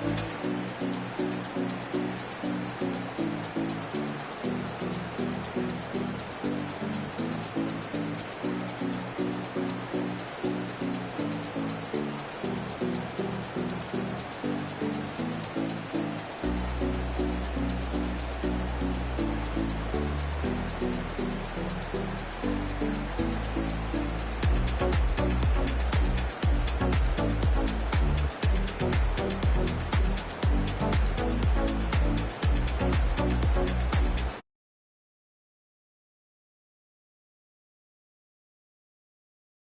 Peace.